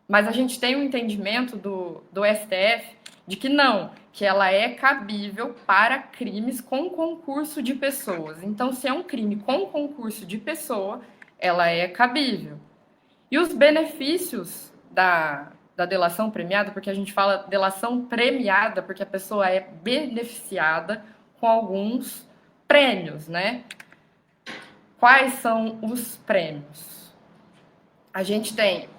Mas a gente tem um entendimento do STF de que não, que ela é cabível para crimes com concurso de pessoas. Então, se é um crime com concurso de pessoa, ela é cabível. E os benefícios da delação premiada, porque a gente fala delação premiada, porque a pessoa é beneficiada com alguns prêmios, né? Quais são os prêmios? A gente tem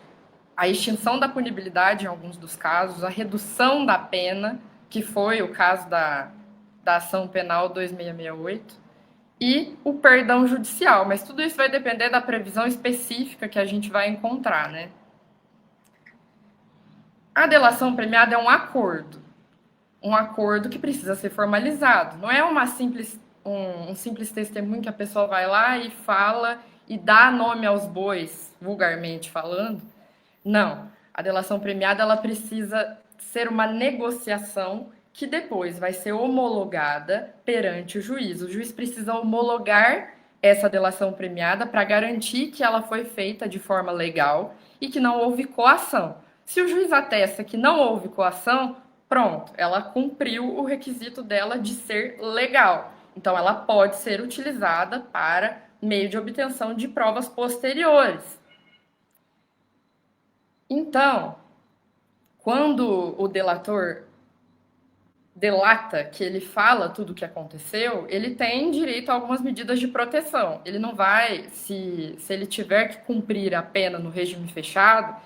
a extinção da punibilidade em alguns dos casos, a redução da pena, que foi o caso da ação penal 2668, e o perdão judicial, mas tudo isso vai depender da previsão específica que a gente vai encontrar, né? A delação premiada é um acordo que precisa ser formalizado, não é um simples testemunho que a pessoa vai lá e fala e dá nome aos bois, vulgarmente falando. Não, a delação premiada ela precisa ser uma negociação que depois vai ser homologada perante o juiz. O juiz precisa homologar essa delação premiada para garantir que ela foi feita de forma legal e que não houve coação. Se o juiz atesta que não houve coação, pronto, ela cumpriu o requisito dela de ser legal. Então, ela pode ser utilizada para meio de obtenção de provas posteriores. Então, quando o delator delata, que ele fala tudo o que aconteceu, ele tem direito a algumas medidas de proteção. Ele não vai, se ele tiver que cumprir a pena no regime fechado,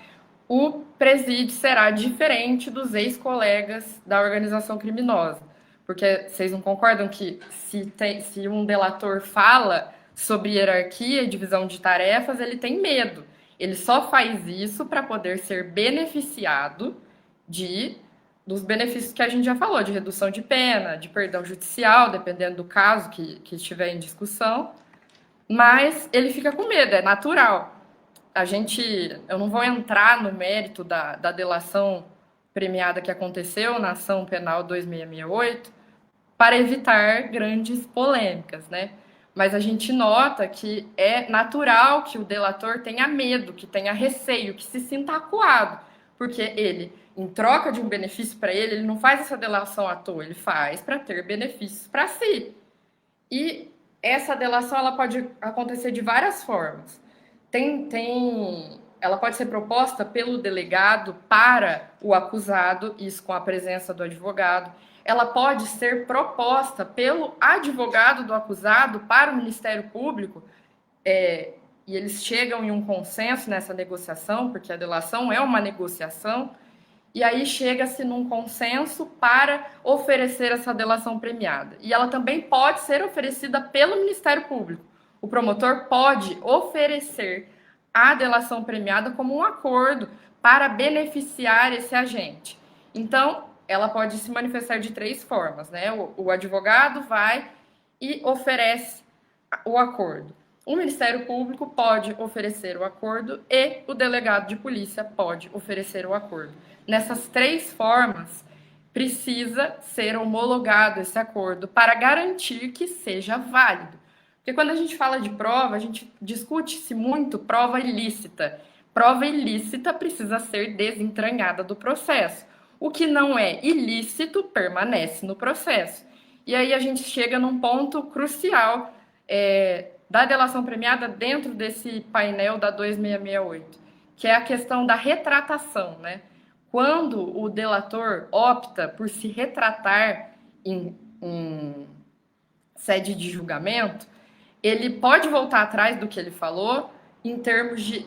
o presídio será diferente dos ex-colegas da organização criminosa. Porque vocês não concordam que se um delator fala sobre hierarquia e divisão de tarefas, ele tem medo. Ele só faz isso para poder ser beneficiado dos benefícios que a gente já falou, de redução de pena, de perdão judicial, dependendo do caso que estiver em discussão. Mas ele fica com medo, é natural. Eu não vou entrar no mérito da delação premiada que aconteceu na ação penal 2668 para evitar grandes polêmicas, né? Mas a gente nota que é natural que o delator tenha medo, que tenha receio, que se sinta acuado, porque ele, em troca de um benefício para ele não faz essa delação à toa, ele faz para ter benefícios para si. E essa delação ela pode acontecer de várias formas. Ela pode ser proposta pelo delegado para o acusado, isso com a presença do advogado. Ela pode ser proposta pelo advogado do acusado para o Ministério Público, e eles chegam em um consenso nessa negociação, porque a delação é uma negociação, e aí chega-se num consenso para oferecer essa delação premiada. E ela também pode ser oferecida pelo Ministério Público. O promotor pode oferecer a delação premiada como um acordo para beneficiar esse agente. Então, ela pode se manifestar de 3 formas, né? O advogado vai e oferece o acordo. O Ministério Público pode oferecer o acordo e o delegado de polícia pode oferecer o acordo. Nessas 3 formas, precisa ser homologado esse acordo para garantir que seja válido. Porque quando a gente fala de prova, a gente discute-se muito prova ilícita. Prova ilícita precisa ser desentranhada do processo. O que não é ilícito permanece no processo. E aí a gente chega num ponto crucial da delação premiada dentro desse painel da 2668, que é a questão da retratação, né? Quando o delator opta por se retratar em sede de julgamento, ele pode voltar atrás do que ele falou em termos de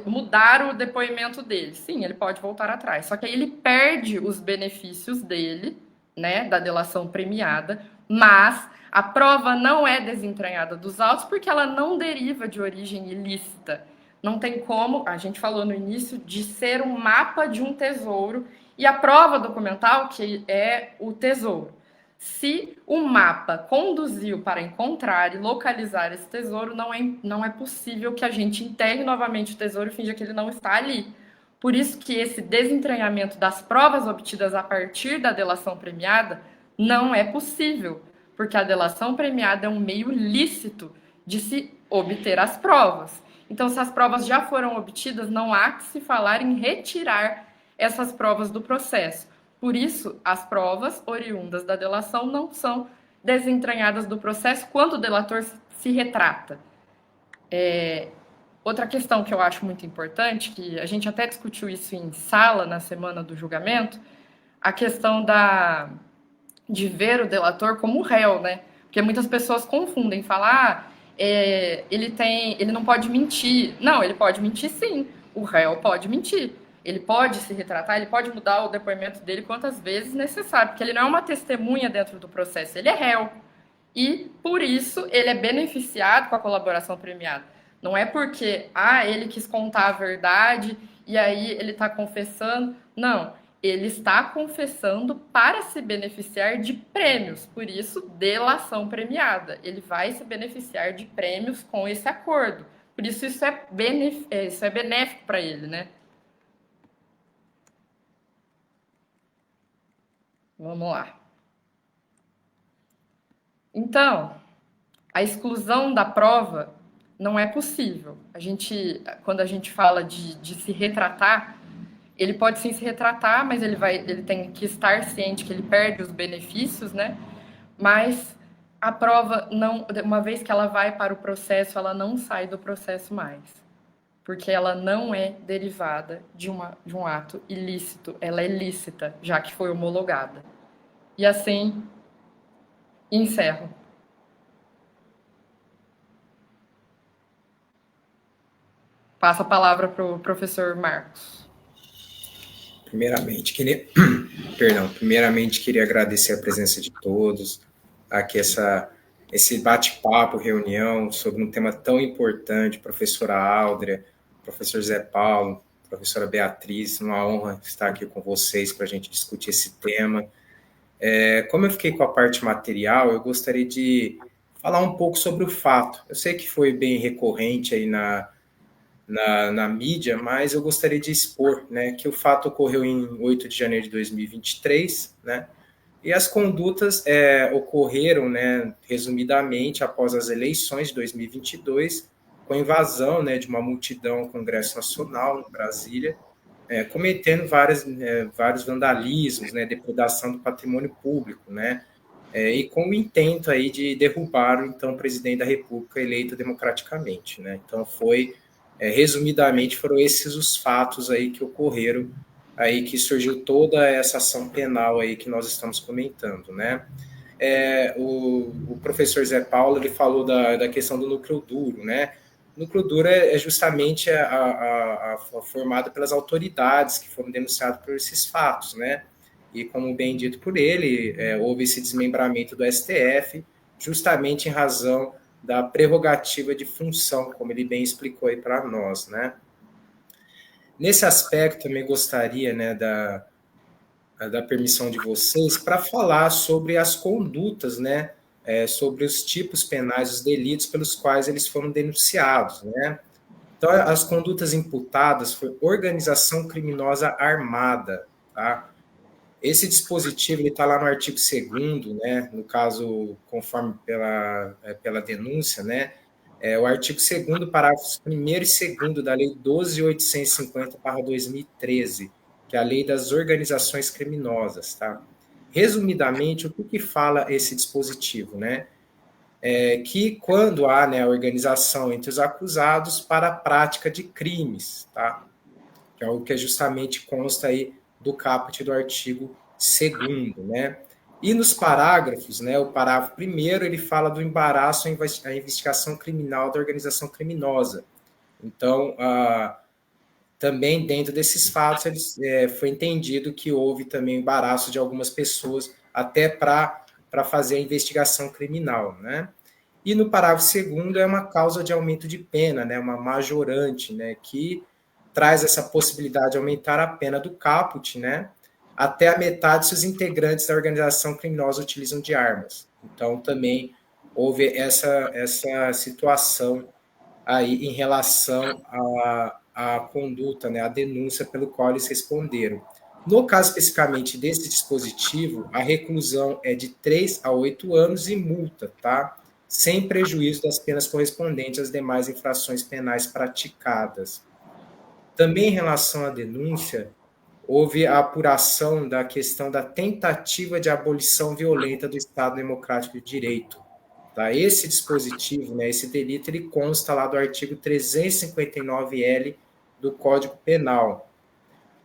mudar o depoimento dele. Sim, ele pode voltar atrás. Só que aí ele perde os benefícios dele, né, da delação premiada, mas a prova não é desentranhada dos autos porque ela não deriva de origem ilícita. Não tem como, a gente falou no início, de ser um mapa de um tesouro e a prova documental que é o tesouro. Se o mapa conduziu para encontrar e localizar esse tesouro, não é possível que a gente enterre novamente o tesouro e finja que ele não está ali. Por isso que esse desentranhamento das provas obtidas a partir da delação premiada não é possível, porque a delação premiada é um meio lícito de se obter as provas. Então, se as provas já foram obtidas, não há que se falar em retirar essas provas do processo. Por isso, as provas oriundas da delação não são desentranhadas do processo quando o delator se retrata. Outra questão que eu acho muito importante, que a gente até discutiu isso em sala na semana do julgamento, a questão de ver o delator como réu, né? Porque muitas pessoas confundem, falam, ele não pode mentir. Não, ele pode mentir sim, o réu pode mentir. Ele pode se retratar, ele pode mudar o depoimento dele quantas vezes necessário, porque ele não é uma testemunha dentro do processo, ele é réu. E, por isso, ele é beneficiado com a colaboração premiada. Não é porque, ele quis contar a verdade e aí ele está confessando. Não, ele está confessando para se beneficiar de prêmios. Por isso, delação premiada. Ele vai se beneficiar de prêmios com esse acordo. Por isso, isso é benéfico para ele, né? Vamos lá. Então, a exclusão da prova não é possível. Quando a gente fala de se retratar, ele pode sim se retratar, mas ele tem que estar ciente que ele perde os benefícios, né? Mas a prova, uma vez que ela vai para o processo, ela não sai do processo mais. Porque ela não é derivada de um ato ilícito, ela é lícita, já que foi homologada. E assim, encerro. Passo a palavra para o professor Marcos. Primeiramente, queria agradecer a presença de todos, aqui esse bate-papo, reunião sobre um tema tão importante, professora Áudrea, professor Zé Paulo, professora Beatriz, uma honra estar aqui com vocês para a gente discutir esse tema. Como eu fiquei com a parte material, eu gostaria de falar um pouco sobre o fato. Eu sei que foi bem recorrente aí na mídia, mas eu gostaria de expor, né, que o fato ocorreu em 8 de janeiro de 2023, né, e as condutas ocorreram, né, resumidamente, após as eleições de 2022, com a invasão, né, de uma multidão ao Congresso Nacional, em Brasília, cometendo vários vandalismos, né, depredação do patrimônio público, né, e com o intento aí de derrubar o então presidente da República eleito democraticamente, né. Então resumidamente, foram esses os fatos aí que ocorreram, aí que surgiu toda essa ação penal aí que nós estamos comentando, né? O professor Zé Paulo, ele falou da questão do núcleo duro, né? O núcleo duro é justamente formado pelas autoridades que foram denunciadas por esses fatos, né? E como bem dito por ele, houve esse desmembramento do STF, justamente em razão da prerrogativa de função, como ele bem explicou aí para nós, né? Nesse aspecto, também gostaria, né, da permissão de vocês para falar sobre as condutas, né, sobre os tipos penais, os delitos pelos quais eles foram denunciados, né? Então, as condutas imputadas foi organização criminosa armada, tá? Esse dispositivo está lá no artigo 2º, né, no caso, conforme pela denúncia, né, o artigo 2º, parágrafos 1º e 2º da Lei 12.850/2013, que é a Lei das Organizações Criminosas. Tá? Resumidamente, o que fala esse dispositivo? Né? Que quando há, né, a organização entre os acusados para a prática de crimes, tá? Que é algo que justamente consta aí do caput do artigo 2º, né? E nos parágrafos, né, o parágrafo 1º, ele fala do embaraço à investigação criminal da organização criminosa. Então, também dentro desses fatos, foi entendido que houve também embaraço de algumas pessoas até para fazer a investigação criminal, né? E no parágrafo 2º é uma causa de aumento de pena, né, uma majorante, né, que traz essa possibilidade de aumentar a pena do caput, né, até a metade se os integrantes da organização criminosa utilizam de armas. Então, também houve essa situação aí em relação à conduta, né, à denúncia pelo qual eles responderam. No caso especificamente desse dispositivo, a reclusão é de 3 a 8 anos e multa, tá? Sem prejuízo das penas correspondentes às demais infrações penais praticadas. Também em relação à denúncia, houve a apuração da questão da tentativa de abolição violenta do Estado Democrático de Direito. Tá? Esse dispositivo, né, esse delito, ele consta lá do artigo 359-L do Código Penal.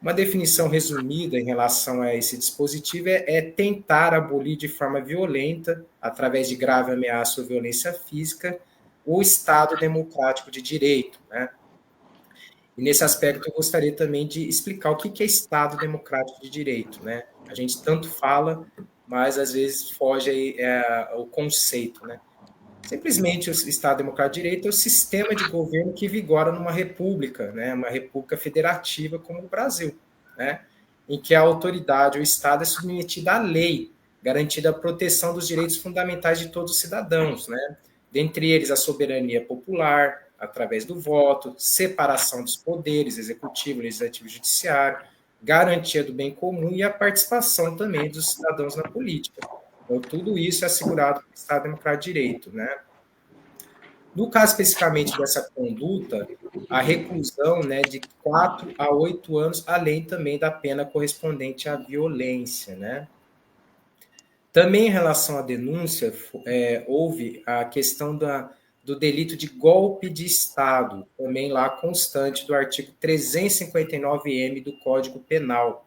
Uma definição resumida em relação a esse dispositivo é tentar abolir de forma violenta, através de grave ameaça ou violência física, o Estado Democrático de Direito, né? E nesse aspecto eu gostaria também de explicar o que é Estado Democrático de Direito, né? A gente tanto fala, mas às vezes foge aí, o conceito, né? Simplesmente o Estado Democrático de Direito é o sistema de governo que vigora numa república, né? Uma república federativa como o Brasil, né? Em que a autoridade, o Estado, é submetida à lei, garantida a proteção dos direitos fundamentais de todos os cidadãos, né? Dentre eles a soberania popular, através do voto, separação dos poderes, executivo, legislativo e judiciário, garantia do bem comum e a participação também dos cidadãos na política. Então, tudo isso é assegurado pelo Estado Democrático de Direito, né? No caso especificamente dessa conduta, a reclusão, né, de 4 a 8 anos, além também da pena correspondente à violência, né? Também em relação à denúncia, houve a questão do delito de golpe de Estado, também lá constante do artigo 359-M do Código Penal.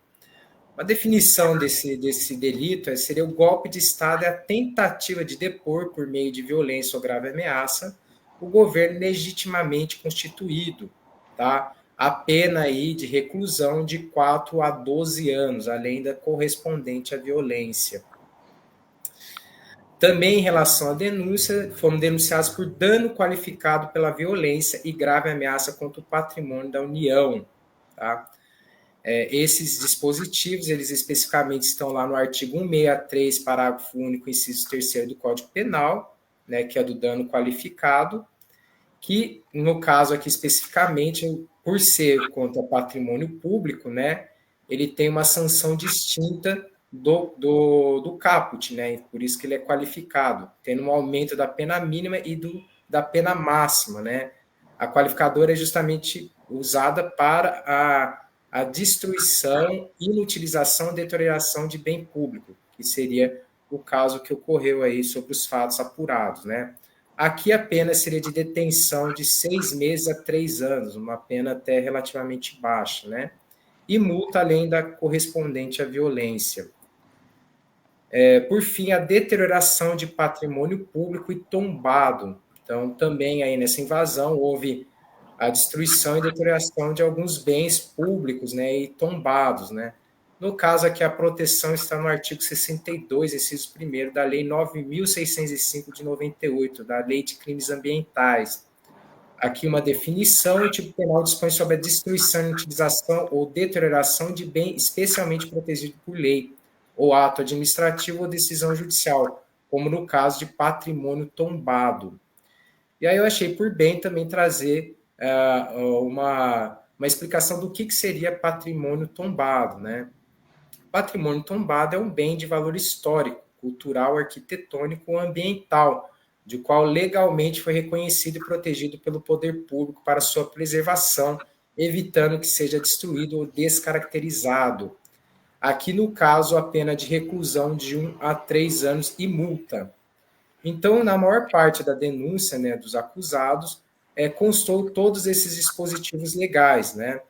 Uma definição desse delito seria o golpe de Estado, é a tentativa de depor, por meio de violência ou grave ameaça, o governo legitimamente constituído, tá? A pena aí de reclusão de 4 a 12 anos, além da correspondente à violência. Também, em relação à denúncia, foram denunciados por dano qualificado pela violência e grave ameaça contra o patrimônio da União, tá? Esses dispositivos, eles especificamente estão lá no artigo 163, parágrafo único, inciso 3º do Código Penal, né, que é do dano qualificado, que, no caso aqui especificamente, por ser contra patrimônio público, né, ele tem uma sanção distinta do caput, né, por isso que ele é qualificado, tendo um aumento da pena mínima e da pena máxima, né. A qualificadora é justamente usada para a destruição, inutilização e deterioração de bem público, que seria o caso que ocorreu aí sobre os fatos apurados, né. Aqui a pena seria de detenção de 6 meses a 3 anos, uma pena até relativamente baixa, né? E multa além da correspondente à violência. Por fim, a deterioração de patrimônio público e tombado. Então, também aí nessa invasão houve a destruição e deterioração de alguns bens públicos, né, e tombados, né? No caso aqui, a proteção está no artigo 62, inciso 1º, da Lei 9.605 de 98, da Lei de Crimes Ambientais. Aqui uma definição, o tipo penal dispõe sobre a destruição, inutilização ou deterioração de bem especialmente protegido por lei, ou ato administrativo ou decisão judicial, como no caso de patrimônio tombado. E aí eu achei por bem também trazer uma explicação do que seria patrimônio tombado, né? Patrimônio tombado é um bem de valor histórico, cultural, arquitetônico ou ambiental, de qual legalmente foi reconhecido e protegido pelo poder público para sua preservação, evitando que seja destruído ou descaracterizado. Aqui, no caso, a pena de reclusão de 1 a 3 anos e multa. Então, na maior parte da denúncia, né, dos acusados, constou todos esses dispositivos legais, né?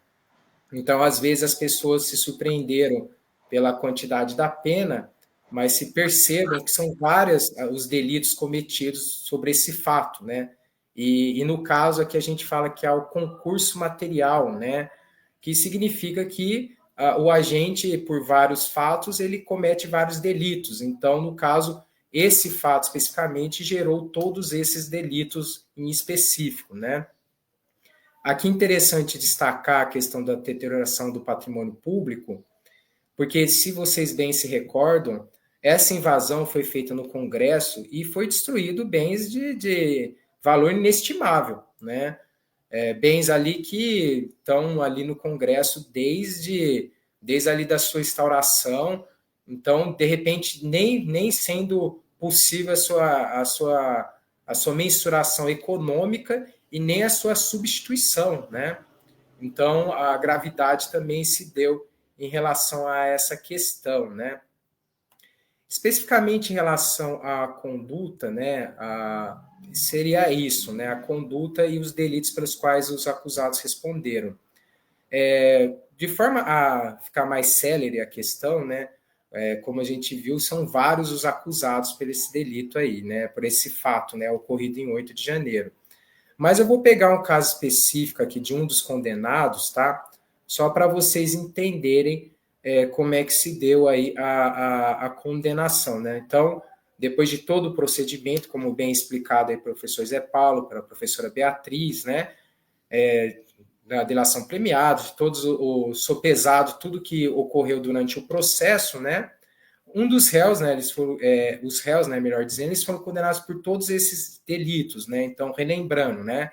Então, às vezes, as pessoas se surpreenderam pela quantidade da pena, mas se percebam que são vários os delitos cometidos sobre esse fato, né? E no caso aqui a gente fala que há o concurso material, né? Que significa que o agente, por vários fatos, ele comete vários delitos. Então, no caso, esse fato especificamente gerou todos esses delitos em específico, né? Aqui é interessante destacar a questão da deterioração do patrimônio público, porque, se vocês bem se recordam, essa invasão foi feita no Congresso e foi destruído bens de valor inestimável, né? Bens ali que estão ali no Congresso desde ali da sua instauração. Então, de repente, nem sendo possível a sua mensuração econômica e nem a sua substituição, né? Então, a gravidade também se deu em relação a essa questão, né? Especificamente em relação à conduta, né, seria isso, né, a conduta e os delitos pelos quais os acusados responderam. De forma a ficar mais célere a questão, né, como a gente viu, são vários os acusados por esse delito aí, né, por esse fato, né, ocorrido em 8 de janeiro. Mas eu vou pegar um caso específico aqui de um dos condenados, tá? Só para vocês entenderem como é que se deu aí a condenação, né? Então, depois de todo o procedimento, como bem explicado aí pelo professor Zé Paulo, pela professora Beatriz, né? Da delação premiada, de todos o sopesado, tudo que ocorreu durante o processo, né? Um dos réus, né, os réus, né, melhor dizendo, eles foram condenados por todos esses delitos, né? Então, relembrando, né,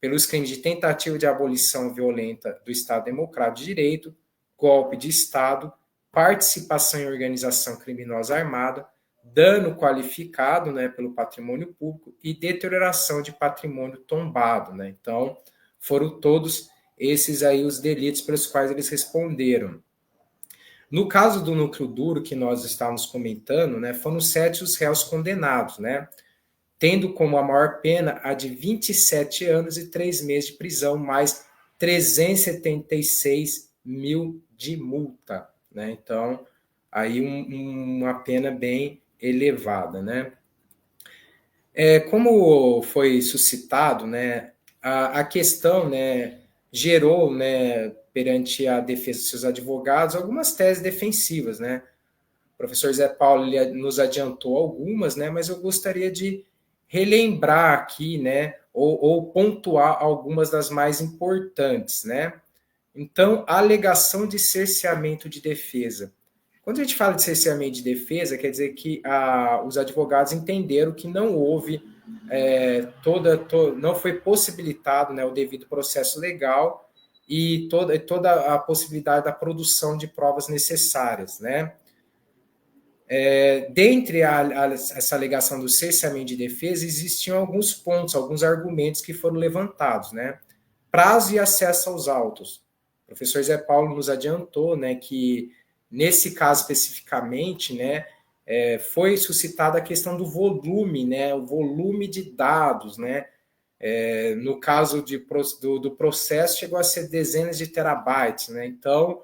pelos crimes de tentativa de abolição violenta do Estado Democrático de Direito, golpe de Estado, participação em organização criminosa armada, dano qualificado, né, pelo patrimônio público e deterioração de patrimônio tombado, né? Então, foram todos esses aí os delitos pelos quais eles responderam. No caso do núcleo duro que nós estávamos comentando, né, foram 7 os réus condenados, né, tendo como a maior pena a de 27 anos e 3 meses de prisão, mais 376 mil de multa, né? Então, aí uma pena bem elevada, né? Como foi suscitado, né, a questão, né, gerou, né, perante a defesa dos seus advogados, algumas teses defensivas, né? O professor Zé Paulo nos adiantou algumas, né, mas eu gostaria de relembrar aqui, né, ou pontuar algumas das mais importantes, né? Então, a alegação de cerceamento de defesa. Quando a gente fala de cerceamento de defesa, quer dizer que os advogados entenderam que não houve não foi possibilitado, né, o devido processo legal e toda a possibilidade da produção de provas necessárias, né? Dentre essa alegação do cerceamento de defesa, existiam alguns pontos, alguns argumentos que foram levantados, né? Prazo e acesso aos autos. O professor Zé Paulo nos adiantou, né, que nesse caso especificamente, né, foi suscitada a questão do volume, né, o volume de dados, né? No caso do processo, chegou a ser dezenas de terabytes, né? Então,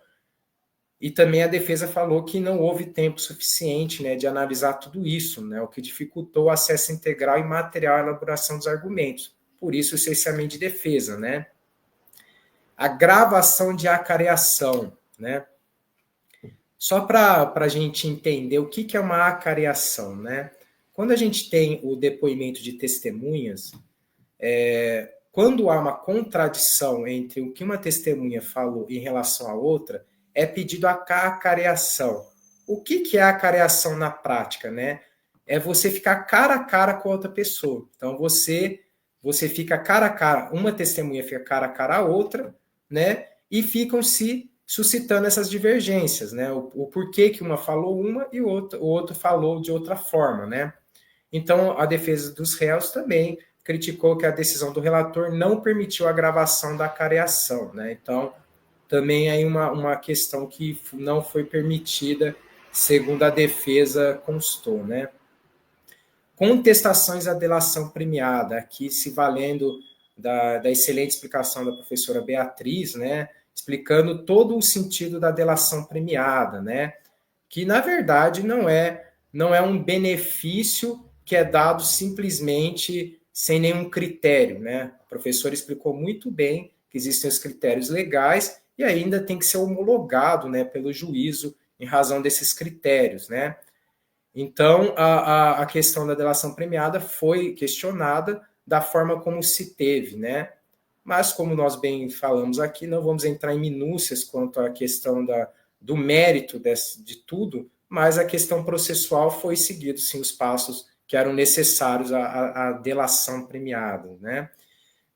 e também a defesa falou que não houve tempo suficiente, né, de analisar tudo isso, né, o que dificultou o acesso integral e material à elaboração dos argumentos. Por isso, o cerceamento de defesa, né? A gravação de acareação, né? Só para a gente entender o que é uma acareação, né? Quando a gente tem o depoimento de testemunhas, quando há uma contradição entre o que uma testemunha falou em relação à outra, é pedido a acareação. O que é a acareação na prática, né? É você ficar cara a cara com a outra pessoa. Então, você fica cara a cara, uma testemunha fica cara a cara a outra, né? E ficam se suscitando essas divergências, né? O porquê que uma falou uma e o outro falou de outra forma, né? Então, a defesa dos réus também criticou que a decisão do relator não permitiu a gravação da acareação, né? Então, também aí uma questão que não foi permitida, segundo a defesa constou, né? Contestações à delação premiada, aqui se valendo da excelente explicação da professora Beatriz, né? Explicando todo o sentido da delação premiada, né? Que, na verdade, não é um benefício que é dado simplesmente sem nenhum critério, né? A professora explicou muito bem que existem os critérios legais e ainda tem que ser homologado, né, pelo juízo em razão desses critérios, né? Então, a questão da delação premiada foi questionada da forma como se teve, né? Mas, como nós bem falamos aqui, não vamos entrar em minúcias quanto à questão do mérito de tudo, mas a questão processual foi seguido, sim, os passos que eram necessários à delação premiada, né?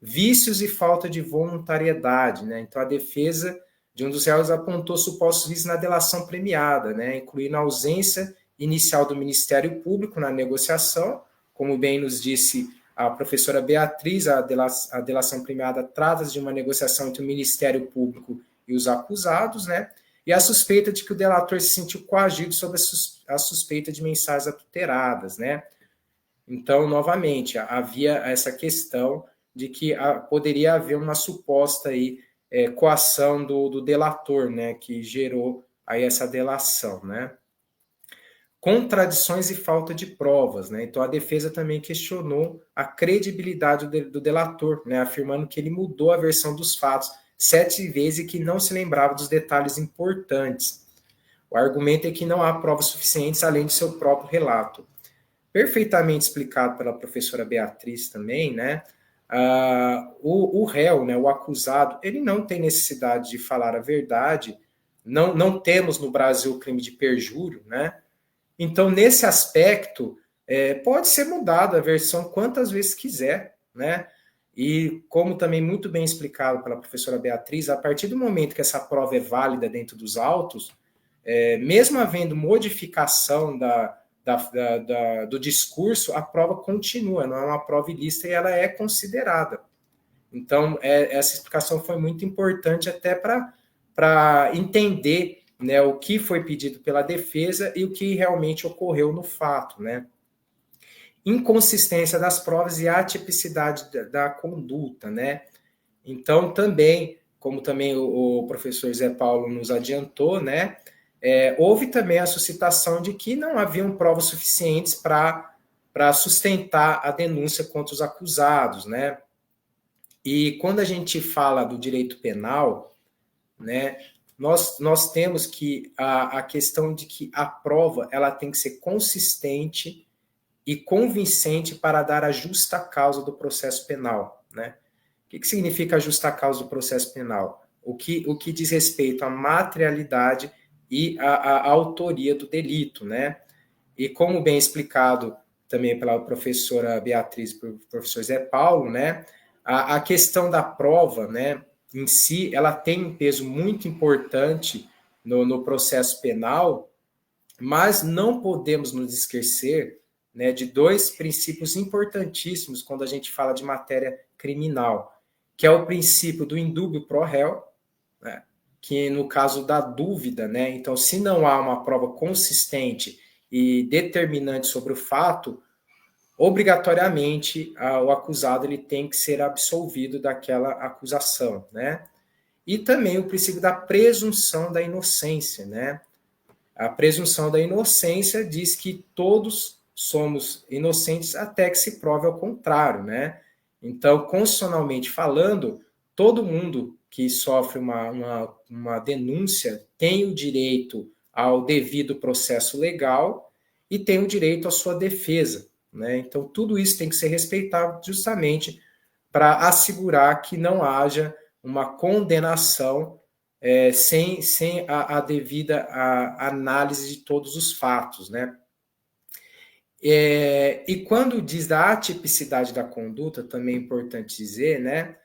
Vícios e falta de voluntariedade, né? Então, a defesa de um dos réus apontou supostos vícios na delação premiada, né? Incluindo a ausência inicial do Ministério Público na negociação, como bem nos disse a professora Beatriz, a delação premiada trata-se de uma negociação entre o Ministério Público e os acusados, né? E a suspeita de que o delator se sentiu coagido sob a suspeita de mensagens adulteradas, né? Então, novamente, havia essa questão de que poderia haver uma suposta aí, coação do delator, né, que gerou aí essa delação, né? Contradições e falta de provas, né? Então, a defesa também questionou a credibilidade do delator, né, afirmando que ele mudou a versão dos fatos 7 vezes e que não se lembrava dos detalhes importantes. O argumento é que não há provas suficientes além do seu próprio relato. Perfeitamente explicado pela professora Beatriz também, né? O réu, né, o acusado, ele não tem necessidade de falar a verdade, não temos no Brasil o crime de perjúrio, né? Então, nesse aspecto, pode ser mudada a versão quantas vezes quiser, né? E, como também muito bem explicado pela professora Beatriz, a partir do momento que essa prova é válida dentro dos autos, mesmo havendo modificação do discurso, a prova continua, não é uma prova ilícita e ela é considerada. Então, essa explicação foi muito importante até para entender, né, o que foi pedido pela defesa e o que realmente ocorreu no fato, né? Inconsistência das provas e atipicidade da conduta, né? Então, também, como também o professor Zé Paulo nos adiantou, né, houve também a suscitação de que não haviam provas suficientes para sustentar a denúncia contra os acusados, né? E quando a gente fala do direito penal, né, nós temos que a questão de que a prova ela tem que ser consistente e convincente para dar a justa causa do processo penal, né? O que significa a justa causa do processo penal? O que diz respeito à materialidade e à autoria do delito, né? E como bem explicado também pela professora Beatriz e pelo professor Zé Paulo, né? A questão da prova, né, em si, ela tem um peso muito importante no processo penal, mas não podemos nos esquecer, né, de dois princípios importantíssimos quando a gente fala de matéria criminal, que é o princípio do indúbio pro réu, né, que no caso da dúvida, né, então se não há uma prova consistente e determinante sobre o fato, obrigatoriamente o acusado ele tem que ser absolvido daquela acusação, né? E também o princípio da presunção da inocência, né? A presunção da inocência diz que todos somos inocentes até que se prove ao contrário, né? Então, constitucionalmente falando, todo mundo que sofre uma denúncia tem o direito ao devido processo legal e tem o direito à sua defesa, né? Então, tudo isso tem que ser respeitado justamente para assegurar que não haja uma condenação sem a devida análise de todos os fatos, né? E quando diz da atipicidade da conduta, também é importante dizer, né?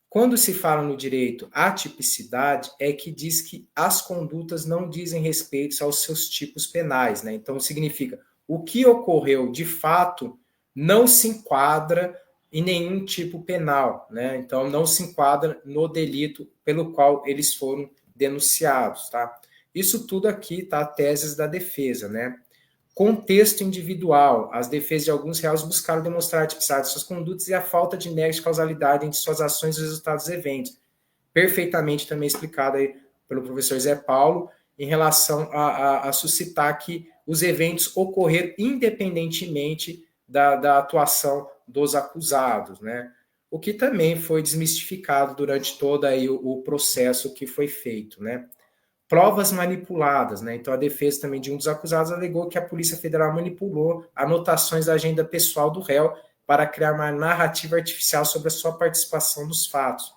Quando se fala no direito atipicidade, é que diz que as condutas não dizem respeito aos seus tipos penais, né? Então, significa o que ocorreu de fato não se enquadra em nenhum tipo penal, né? Então, não se enquadra no delito pelo qual eles foram denunciados, tá? Isso tudo aqui tá teses da defesa, né? Contexto individual. As defesas de alguns réus buscaram demonstrar a tipicidade de suas condutas e a falta de nexo de causalidade entre suas ações e os resultados dos eventos. Perfeitamente também explicado aí pelo professor Zé Paulo, em relação a suscitar que os eventos ocorreram independentemente da atuação dos acusados, né? O que também foi desmistificado durante todo aí o processo que foi feito, né? Provas manipuladas, né? Então, a defesa também de um dos acusados alegou que a Polícia Federal manipulou anotações da agenda pessoal do réu para criar uma narrativa artificial sobre a sua participação nos fatos.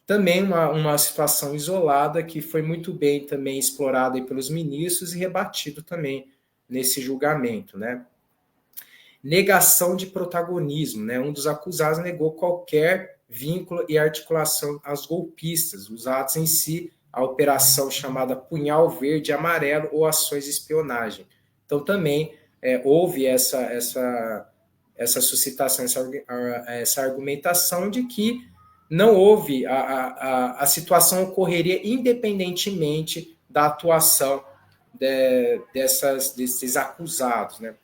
Também uma situação isolada que foi muito bem também explorada aí pelos ministros e rebatido também nesse julgamento, né? Negação de protagonismo, né? Um dos acusados negou qualquer vínculo e articulação aos golpistas, os atos em si, a operação chamada Punhal Verde e Amarelo ou ações de espionagem. Então, também houve essa suscitação, essa argumentação de que não houve, a situação ocorreria independentemente da atuação desses acusados, né?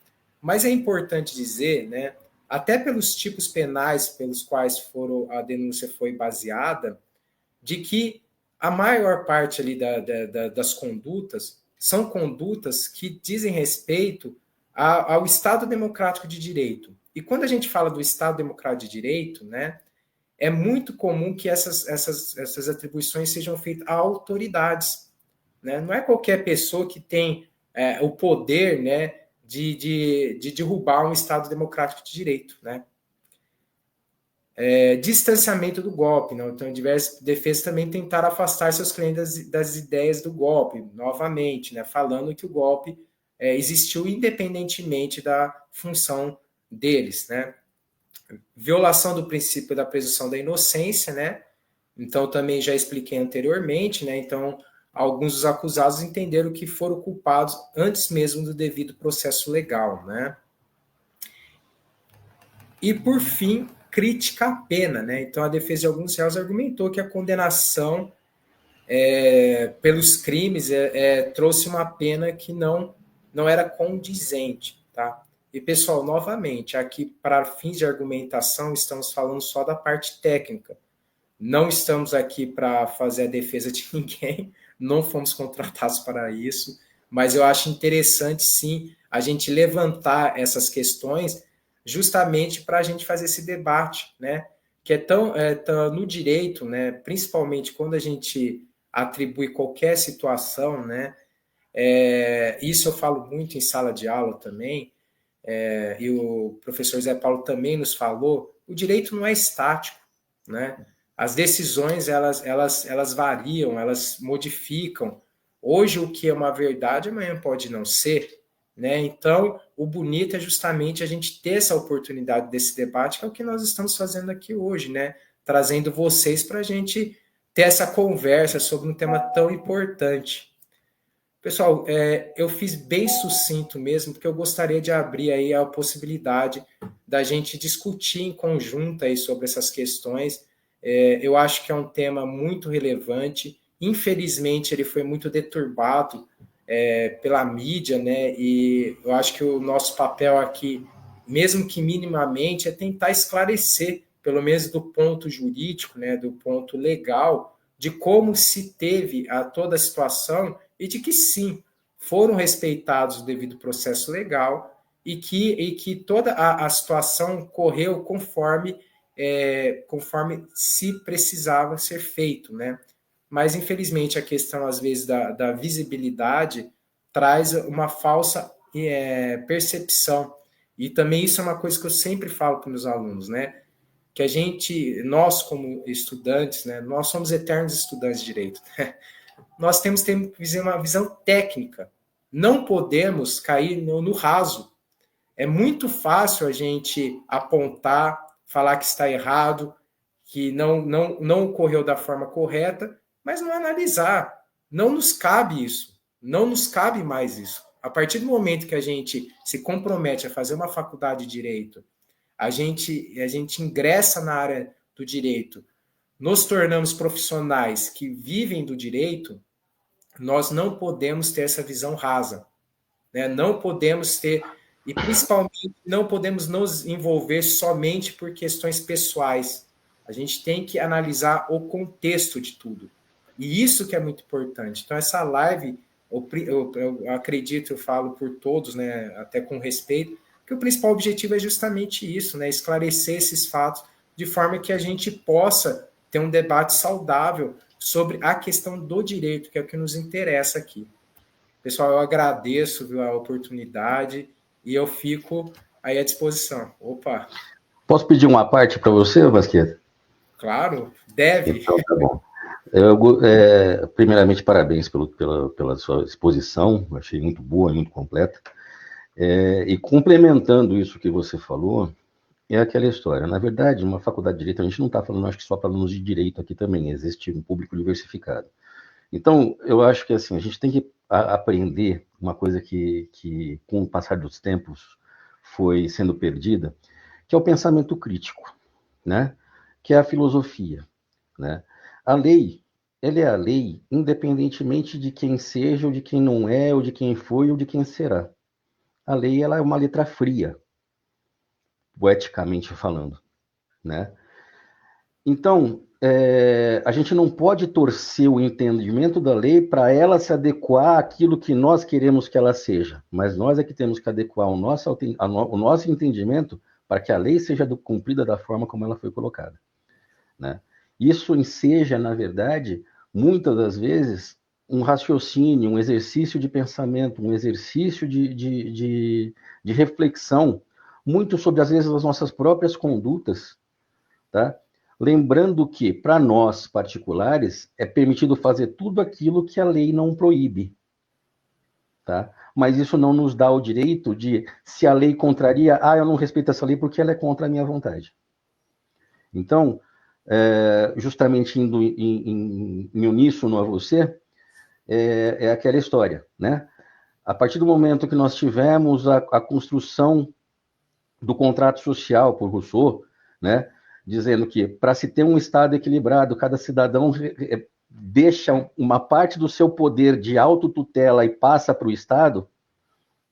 Mas é importante dizer, né, até pelos tipos penais pelos quais a denúncia foi baseada, de que a maior parte ali das condutas são condutas que dizem respeito ao Estado Democrático de Direito. E quando a gente fala do Estado Democrático de Direito, né, é muito comum que essas atribuições sejam feitas a autoridades, né? Não é qualquer pessoa que tem o poder, né, de derrubar um Estado Democrático de Direito, né? Distanciamento do golpe, né? Então, diversas defesas também tentaram afastar seus clientes das ideias do golpe, novamente, né? Falando que o golpe existiu independentemente da função deles, né? Violação do princípio da presunção da inocência, né? Então, também já expliquei anteriormente, né? Então, alguns dos acusados entenderam que foram culpados antes mesmo do devido processo legal, né? E, por fim, crítica à pena, né? Então, a defesa de alguns réus argumentou que a condenação pelos crimes trouxe uma pena que não era condizente, tá? E, pessoal, novamente, aqui, para fins de argumentação, estamos falando só da parte técnica. Não estamos aqui para fazer a defesa de ninguém, não fomos contratados para isso, mas eu acho interessante, sim, a gente levantar essas questões justamente para a gente fazer esse debate, né? Que é tão no direito, né? Principalmente quando a gente atribui qualquer situação, né? Isso eu falo muito em sala de aula também, e o professor Zé Paulo também nos falou, o direito não é estático, né? As decisões, elas variam, elas modificam. Hoje o que é uma verdade, amanhã pode não ser, né? Então, o bonito é justamente a gente ter essa oportunidade desse debate, que é o que nós estamos fazendo aqui hoje, né? Trazendo vocês para a gente ter essa conversa sobre um tema tão importante. Pessoal, eu fiz bem sucinto mesmo, porque eu gostaria de abrir aí a possibilidade da gente discutir em conjunto aí sobre essas questões. Eu acho que é um tema muito relevante. Infelizmente, ele foi muito deturbado pela mídia, né? E eu acho que o nosso papel aqui, mesmo que minimamente, é tentar esclarecer, pelo menos do ponto jurídico, né? Do ponto legal, de como se teve toda a situação e de que sim, foram respeitados o devido processo legal e que toda a situação correu conforme se precisava ser feito, né? Mas, infelizmente, a questão, às vezes, da visibilidade traz uma falsa percepção. E também isso é uma coisa que eu sempre falo para os meus alunos, né? Que nós como estudantes, né? Nós somos eternos estudantes de direito, né? Nós temos que ter uma visão técnica. Não podemos cair no raso. É muito fácil a gente apontar, falar que está errado, que não ocorreu da forma correta, mas não analisar. Não nos cabe isso. Não nos cabe mais isso. A partir do momento que a gente se compromete a fazer uma faculdade de direito, a gente ingressa na área do direito, nos tornamos profissionais que vivem do direito, nós não podemos ter essa visão rasa, né? Não podemos ter, e principalmente não podemos nos envolver somente por questões pessoais. A gente tem que analisar o contexto de tudo. E isso que é muito importante. Então, essa live, eu acredito, eu falo por todos, né, até com respeito, que o principal objetivo é justamente isso, né, esclarecer esses fatos de forma que a gente possa ter um debate saudável sobre a questão do direito, que é o que nos interessa aqui. Pessoal, eu agradeço, viu, a oportunidade e eu fico aí à disposição. Opa! Posso pedir uma parte para você, Vasqueta? Claro, deve. Então, tá bom. Primeiramente, parabéns pela sua exposição, achei muito boa, muito completa. E complementando isso que você falou, é aquela história. Na verdade, uma faculdade de Direito, a gente não está falando, acho que só para alunos de Direito aqui também, existe um público diversificado. Então, eu acho que assim, a gente tem que aprender uma coisa que, com o passar dos tempos, foi sendo perdida, que é o pensamento crítico, né? Que é a filosofia, né? A lei, ela é a lei independentemente de quem seja, ou de quem não é, ou de quem foi, ou de quem será. A lei, ela é uma letra fria, poeticamente falando, né? Então, a gente não pode torcer o entendimento da lei para ela se adequar àquilo que nós queremos que ela seja, mas nós é que temos que adequar o nosso entendimento para que a lei seja cumprida da forma como ela foi colocada, né? Isso enseja, na verdade, muitas das vezes, um raciocínio, um exercício de pensamento, um exercício de reflexão, muito sobre, às vezes, as nossas próprias condutas, tá? Lembrando que, para nós particulares, é permitido fazer tudo aquilo que a lei não proíbe, tá? Mas isso não nos dá o direito de, se a lei contraria, eu não respeito essa lei porque ela é contra a minha vontade. Então, justamente indo em uníssono a você, é aquela história, né? A partir do momento que nós tivemos a construção do contrato social por Rousseau, né? Dizendo que, para se ter um Estado equilibrado, cada cidadão deixa uma parte do seu poder de autotutela e passa para o Estado,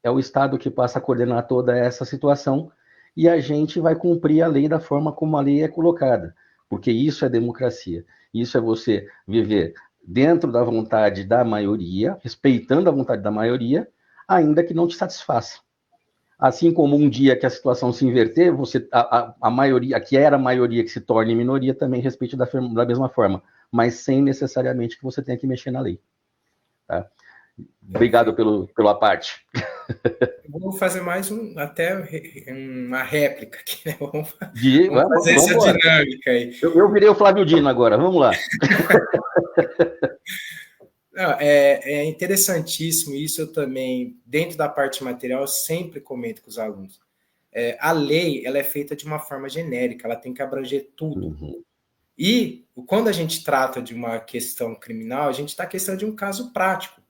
é o Estado que passa a coordenar toda essa situação e a gente vai cumprir a lei da forma como a lei é colocada. porque isso é democracia. Isso é você viver dentro da vontade da maioria, respeitando a vontade da maioria, ainda que não te satisfaça. Assim como um dia que a situação se inverter, a maioria, que era a maioria que se torne minoria, também respeite da mesma forma, mas sem necessariamente que você tenha que mexer na lei. Tá? Obrigado pela parte. Vou fazer mais até uma réplica aqui, né? Vamos fazer vamos essa dinâmica aí. Eu virei o Flávio Dino agora, vamos lá. Não, é interessantíssimo isso. Eu também, dentro da parte material, eu sempre comento com os alunos. A lei, ela é feita de uma forma genérica, ela tem que abranger tudo. Uhum. E quando a gente trata de uma questão criminal, a gente está questão de um caso prático.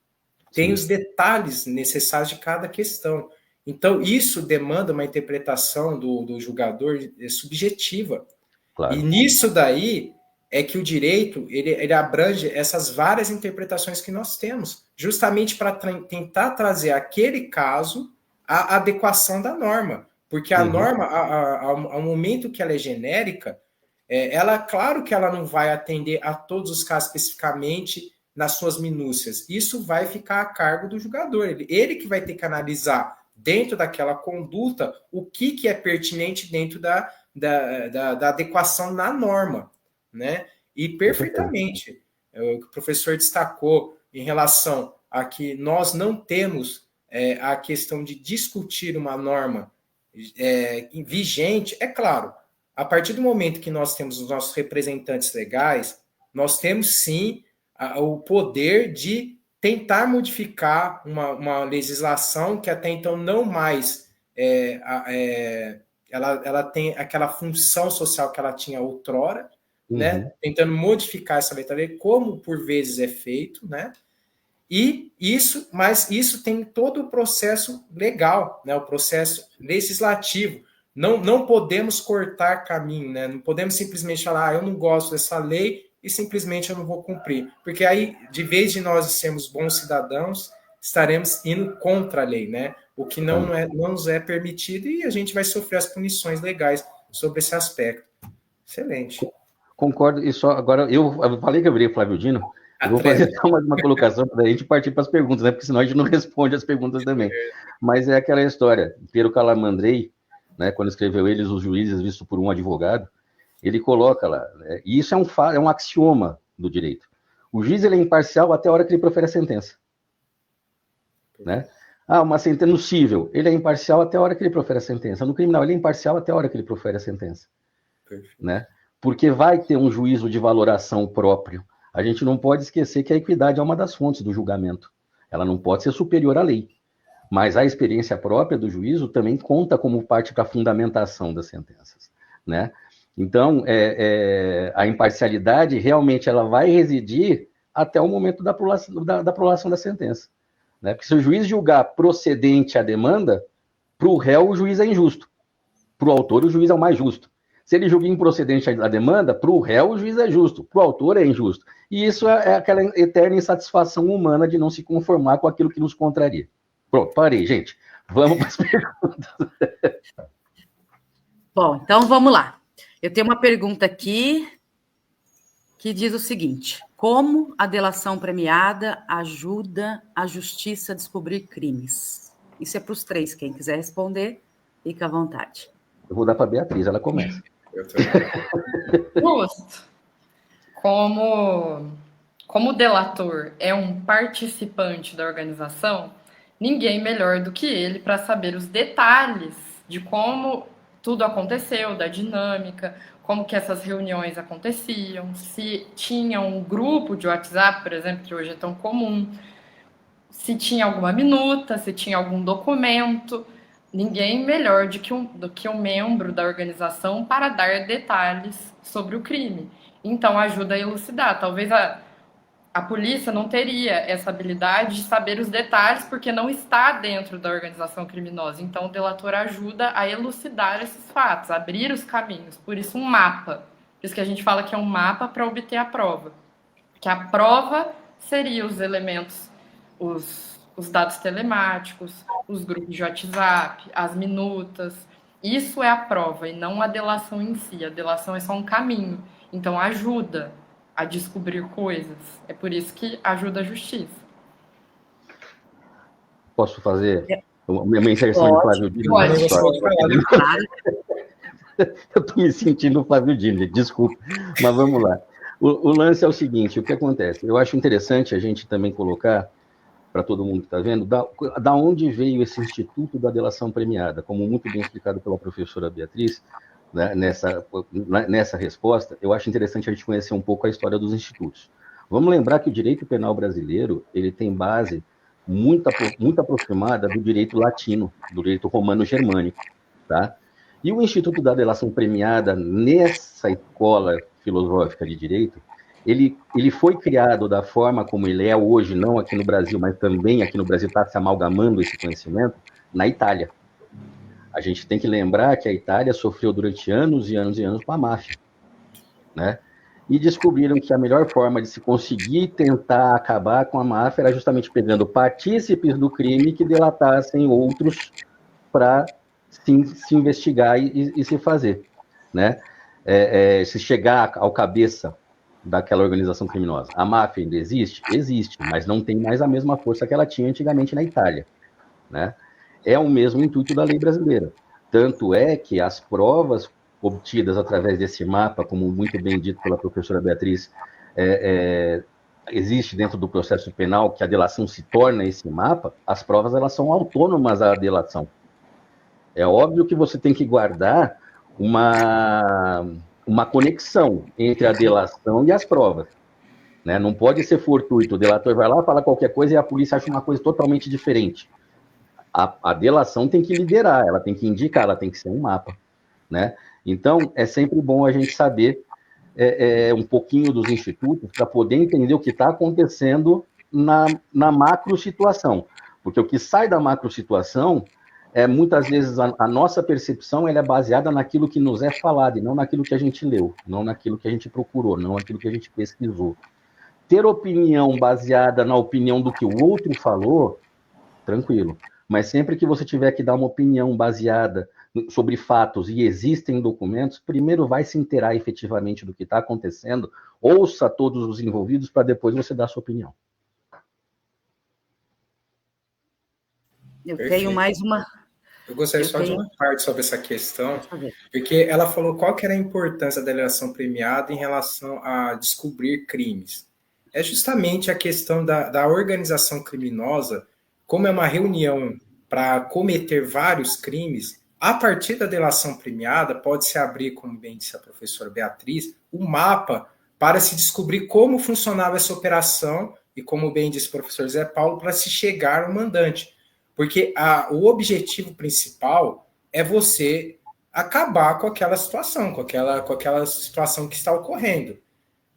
Tem os detalhes necessários de cada questão. Então, isso demanda uma interpretação do julgador subjetiva. Claro. E nisso daí é que o direito ele abrange essas várias interpretações que nós temos, justamente para tentar trazer aquele caso à adequação da norma. Porque a norma, ao momento que ela é genérica, ela, claro que ela não vai atender a todos os casos especificamente nas suas minúcias. Isso vai ficar a cargo do julgador. Ele que vai ter que analisar dentro daquela conduta o que é pertinente dentro da adequação na norma, né? E perfeitamente, o que o professor destacou em relação a que nós não temos a questão de discutir uma norma vigente, é claro, a partir do momento que nós temos os nossos representantes legais, nós temos sim o poder de tentar modificar uma legislação que até então não mais ela tem aquela função social que ela tinha outrora, né? Tentando modificar essa letra lei, como por vezes é feito, né? Mas isso tem todo o processo legal, né? O processo legislativo. Não podemos cortar caminho, né? Não podemos simplesmente falar, eu não gosto dessa lei e simplesmente eu não vou cumprir. Porque aí, de vez de nós sermos bons cidadãos, estaremos indo contra a lei, né? O que não nos é permitido e a gente vai sofrer as punições legais sobre esse aspecto. Excelente. Concordo, e só agora, eu falei que eu virei Flávio Dino, eu vou fazer só mais uma colocação para a gente partir para as perguntas, né? Porque senão a gente não responde as perguntas também. Mas é aquela história, Piero Calamandrei, né, quando escreveu Eles, os Juízes, visto por um advogado, ele coloca lá, né, e isso é um axioma do direito. O juiz ele é imparcial até a hora que ele profere a sentença. Né? Uma sentença no cível, ele é imparcial até a hora que ele profere a sentença. No criminal, ele é imparcial até a hora que ele profere a sentença. Né? Porque vai ter um juízo de valoração próprio. A gente não pode esquecer que a equidade é uma das fontes do julgamento. Ela não pode ser superior à lei. Mas a experiência própria do juízo também conta como parte da fundamentação das sentenças. Né? Então, a imparcialidade realmente ela vai residir até o momento da prolação da sentença. Né? Porque se o juiz julgar procedente a demanda, para o réu o juiz é injusto. Para o autor o juiz é o mais justo. Se ele julga improcedente a demanda, para o réu o juiz é justo, para o autor é injusto. E isso é aquela eterna insatisfação humana de não se conformar com aquilo que nos contraria. Pronto, parei, gente. Vamos para as perguntas. Bom, então vamos lá. Eu tenho uma pergunta aqui que diz o seguinte: como a delação premiada ajuda a justiça a descobrir crimes? Isso é para os três. Quem quiser responder, fica à vontade. Eu vou dar para a Beatriz, ela começa. Justo. Como o delator é um participante da organização, ninguém melhor do que ele para saber os detalhes de como tudo aconteceu, da dinâmica, como que essas reuniões aconteciam, se tinha um grupo de WhatsApp, por exemplo, que hoje é tão comum, se tinha alguma minuta, se tinha algum documento. Ninguém melhor do que um membro da organização para dar detalhes sobre o crime. Então, ajuda a elucidar. Talvez a polícia não teria essa habilidade de saber os detalhes porque não está dentro da organização criminosa. Então, o delator ajuda a elucidar esses fatos, a abrir os caminhos. Por isso, um mapa. Por isso que a gente fala que é um mapa para obter a prova. Que a prova seria os elementos, os dados telemáticos, os grupos de WhatsApp, as minutas. Isso é a prova e não a delação em si. A delação é só um caminho. Então, ajuda a descobrir coisas. É por isso que ajuda a justiça. Posso fazer uma inserção de Flávio Dino Pode. nessa história? Claro. Eu estou me sentindo Flávio Dino, desculpa, mas vamos lá. O lance é o seguinte, o que acontece? Eu acho interessante a gente também colocar, para todo mundo que está vendo, da onde veio esse Instituto da Delação Premiada, como muito bem explicado pela professora Beatriz, né, nessa resposta, eu acho interessante a gente conhecer um pouco a história dos institutos. Vamos lembrar que o direito penal brasileiro, ele tem base muito aproximada do direito latino, do direito romano-germânico, tá? E o Instituto da Delação Premiada, nessa escola filosófica de direito, ele foi criado da forma como ele é hoje, não aqui no Brasil, mas também aqui no Brasil está se amalgamando esse conhecimento, na Itália. A gente tem que lembrar que a Itália sofreu durante anos e anos e anos com a máfia, né? E descobriram que a melhor forma de se conseguir tentar acabar com a máfia era justamente pegando partícipes do crime que delatassem outros para se investigar e se fazer, né? Se chegar ao cabeça daquela organização criminosa. A máfia ainda existe? Existe, mas não tem mais a mesma força que ela tinha antigamente na Itália, né? É o mesmo intuito da lei brasileira. Tanto é que as provas obtidas através desse mapa, como muito bem dito pela professora Beatriz, existe dentro do processo penal que a delação se torna esse mapa, as provas elas são autônomas à delação. É óbvio que você tem que guardar uma conexão entre a delação e as provas, né? Não pode ser fortuito. O delator vai lá, fala qualquer coisa e a polícia acha uma coisa totalmente diferente. A delação tem que liderar, ela tem que indicar, ela tem que ser um mapa, né? Então, é sempre bom a gente saber um pouquinho dos institutos para poder entender o que está acontecendo na macro situação. Porque o que sai da macro situação muitas vezes a nossa percepção ela é baseada naquilo que nos é falado e não naquilo que a gente leu, não naquilo que a gente procurou, não naquilo que a gente pesquisou. Ter opinião baseada na opinião do que o outro falou, tranquilo. Mas sempre que você tiver que dar uma opinião baseada sobre fatos e existem documentos, primeiro vai se inteirar efetivamente do que está acontecendo, ouça todos os envolvidos para depois você dar a sua opinião. Eu tenho mais uma... Eu gostaria só de uma parte sobre essa questão, porque ela falou qual que era a importância da delação premiada em relação a descobrir crimes. É justamente a questão da organização criminosa, como é uma reunião para cometer vários crimes, a partir da delação premiada pode-se abrir, como bem disse a professora Beatriz, um mapa para se descobrir como funcionava essa operação e, como bem disse o professor Zé Paulo, para se chegar ao mandante. Porque o objetivo principal é você acabar com aquela situação, com aquela situação que está ocorrendo.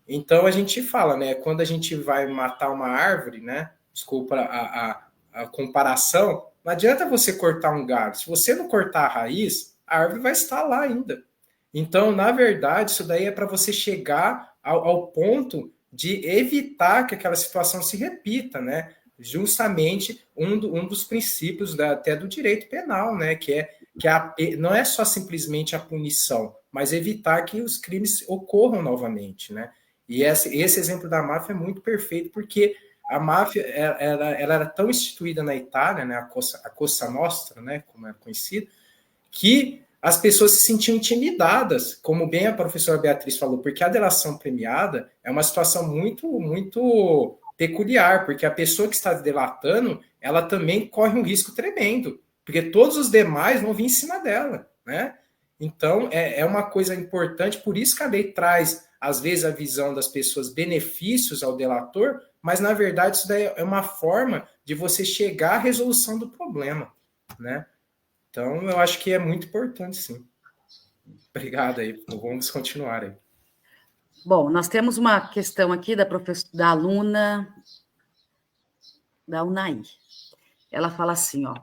Então, a gente fala, né? Quando a gente vai matar uma árvore, né? Desculpa a comparação, não adianta você cortar um galho. Se você não cortar a raiz, a árvore vai estar lá ainda. Então, na verdade, isso daí é para você chegar ao ponto de evitar que aquela situação se repita, né? Justamente um dos princípios até do direito penal, né? Que não é só simplesmente a punição, mas evitar que os crimes ocorram novamente, né? E esse exemplo da máfia é muito perfeito, porque a máfia ela era tão instituída na Itália, né? A Cosa Nostra, né? Como é conhecido, que as pessoas se sentiam intimidadas, como bem a professora Beatriz falou, porque a delação premiada é uma situação muito, muito peculiar, porque a pessoa que está delatando, ela também corre um risco tremendo, porque todos os demais vão vir em cima dela, né? Então, é uma coisa importante, por isso que a lei traz, às vezes, a visão das pessoas, benefícios ao delator, mas, na verdade, isso daí é uma forma de você chegar à resolução do problema, né? Então, eu acho que é muito importante, sim. Obrigado aí, vamos continuar aí. Bom, nós temos uma questão aqui da aluna da UNAI. Ela fala assim, ó,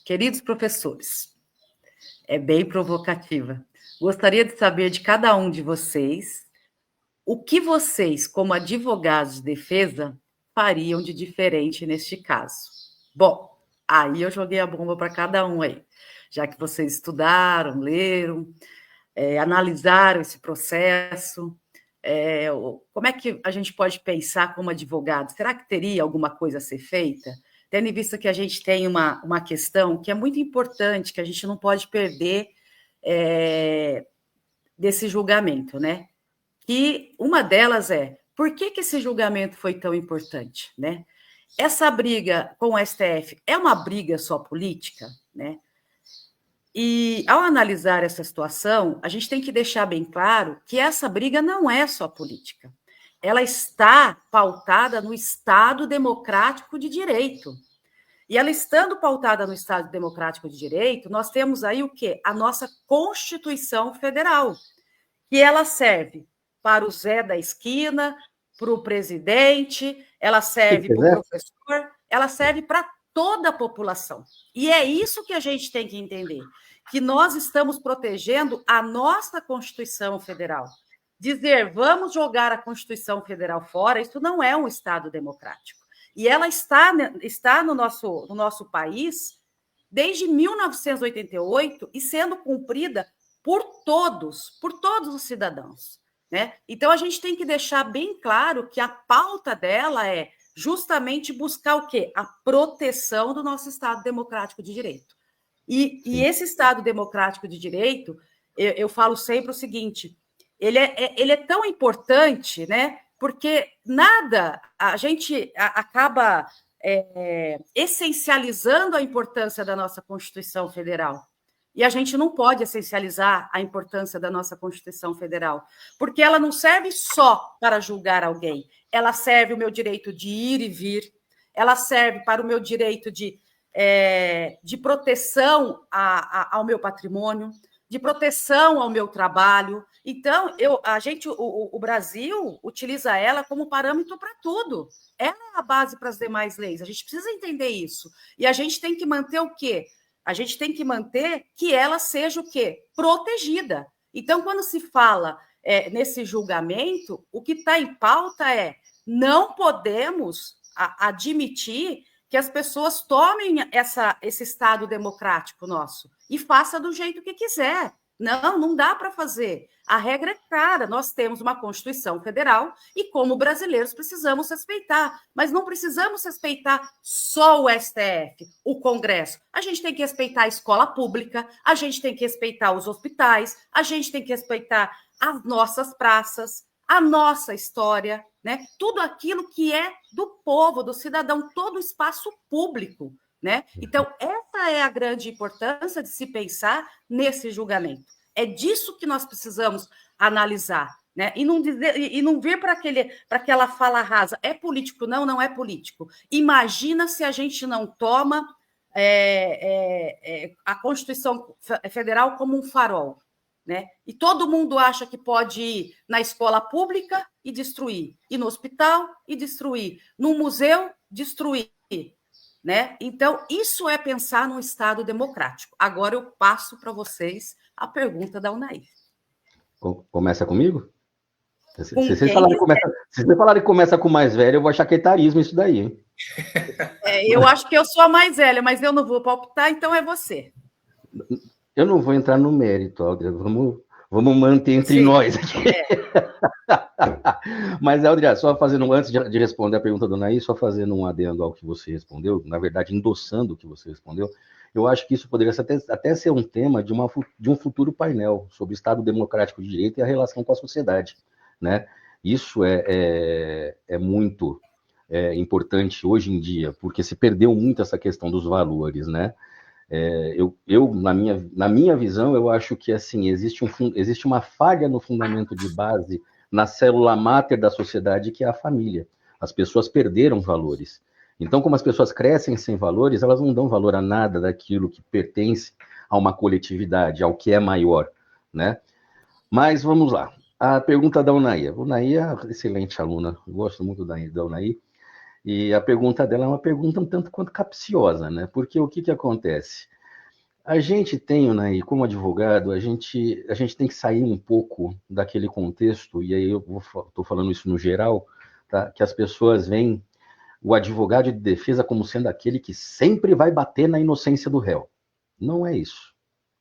queridos professores, é bem provocativa. Gostaria de saber de cada um de vocês o que vocês, como advogados de defesa, fariam de diferente neste caso. Bom, aí eu joguei a bomba para cada um aí, já que vocês estudaram, leram, analisaram esse processo. como é que a gente pode pensar como advogado? Será que teria alguma coisa a ser feita? Tendo em vista que a gente tem uma questão que é muito importante, que a gente não pode perder desse julgamento, né? E uma delas é, por que esse julgamento foi tão importante, né? Essa briga com o STF é uma briga só política, né? E ao analisar essa situação, a gente tem que deixar bem claro que essa briga não é só política. Ela está pautada no Estado Democrático de Direito. E ela estando pautada no Estado Democrático de Direito, nós temos aí o quê? A nossa Constituição Federal, que ela serve para o Zé da esquina, para o presidente, ela serve para o professor, ela serve para toda a população. E é isso que a gente tem que entender, que nós estamos protegendo a nossa Constituição Federal. Dizer, vamos jogar a Constituição Federal fora, isso não é um Estado democrático. E ela está no nosso país desde 1988 e sendo cumprida por todos os cidadãos, né? Então, a gente tem que deixar bem claro que a pauta dela é justamente buscar o quê? A proteção do nosso Estado Democrático de Direito. E esse Estado Democrático de Direito, eu falo sempre o seguinte, ele é tão importante, né? Porque a gente acaba essencializando a importância da nossa Constituição Federal. E a gente não pode essencializar a importância da nossa Constituição Federal, porque ela não serve só para julgar alguém, ela serve o meu direito de ir e vir, ela serve para o meu direito de proteção ao meu patrimônio, de proteção ao meu trabalho. Então, o Brasil utiliza ela como parâmetro para tudo. Ela é a base para as demais leis. A gente precisa entender isso. E a gente tem que manter o quê? A gente tem que manter que ela seja o quê? Protegida. Então, quando se fala nesse julgamento, o que está em pauta é não podemos admitir que as pessoas tomem esse Estado democrático nosso e façam do jeito que quiser. Não dá para fazer. A regra é clara, nós temos uma Constituição Federal e, como brasileiros, precisamos respeitar. Mas não precisamos respeitar só o STF, o Congresso. A gente tem que respeitar a escola pública, a gente tem que respeitar os hospitais, a gente tem que respeitar as nossas praças, a nossa história, né? Tudo aquilo que é do povo, do cidadão, todo o espaço público, né? Então, essa é a grande importância de se pensar nesse julgamento. É disso que nós precisamos analisar, né? E não vir para aquela fala rasa. É político? Não é político. Imagina se a gente não toma a Constituição Federal como um farol, né? E todo mundo acha que pode ir na escola pública e destruir, ir no hospital e destruir, no museu, destruir, né? Então, isso é pensar num Estado democrático. Agora eu passo para vocês a pergunta da Unaí. Começa comigo? Se vocês falarem que começa com o mais velho, eu vou achar que é etarismo isso daí, hein? Eu acho que eu sou a mais velha, mas eu não vou palpitar, então é você. Eu não vou entrar no mérito, Aldria. Vamos manter entre nós aqui. Mas, Aldria, só fazendo, antes de responder a pergunta do Naí, só fazendo um adendo ao que você respondeu, na verdade, endossando o que você respondeu, eu acho que isso poderia até ser um tema de um futuro painel sobre o Estado Democrático de Direito e a relação com a sociedade, né? Isso é muito importante hoje em dia, porque se perdeu muito essa questão dos valores, né? Na minha visão, eu acho que assim existe uma falha no fundamento de base, na célula máter da sociedade, que é a família. As pessoas perderam valores. Então, como as pessoas crescem sem valores, elas não dão valor a nada daquilo que pertence a uma coletividade, ao que é maior, né? Mas vamos lá. A pergunta da Unaí. Unaí é uma excelente aluna, eu gosto muito da Unaí. E a pergunta dela é uma pergunta um tanto quanto capciosa, né? Porque o que acontece? A gente tem, né, como advogado, a gente tem que sair um pouco daquele contexto, e aí eu estou falando isso no geral, tá? Que as pessoas veem o advogado de defesa como sendo aquele que sempre vai bater na inocência do réu. Não é isso.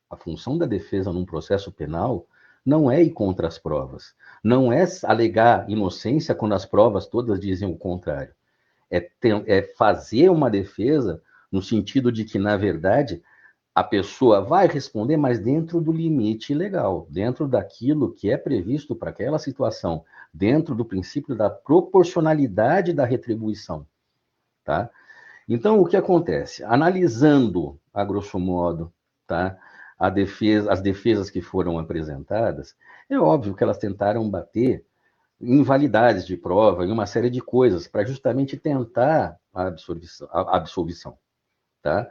A função da defesa num processo penal não é ir contra as provas, não é alegar inocência quando as provas todas dizem o contrário. É fazer uma defesa no sentido de que, na verdade, a pessoa vai responder, mas dentro do limite legal, dentro daquilo que é previsto para aquela situação, dentro do princípio da proporcionalidade da retribuição, tá? Então, o que acontece? Analisando, a grosso modo, tá, as defesas que foram apresentadas, é óbvio que elas tentaram bater em invalidades de prova, em uma série de coisas, para justamente tentar a absolvição, tá?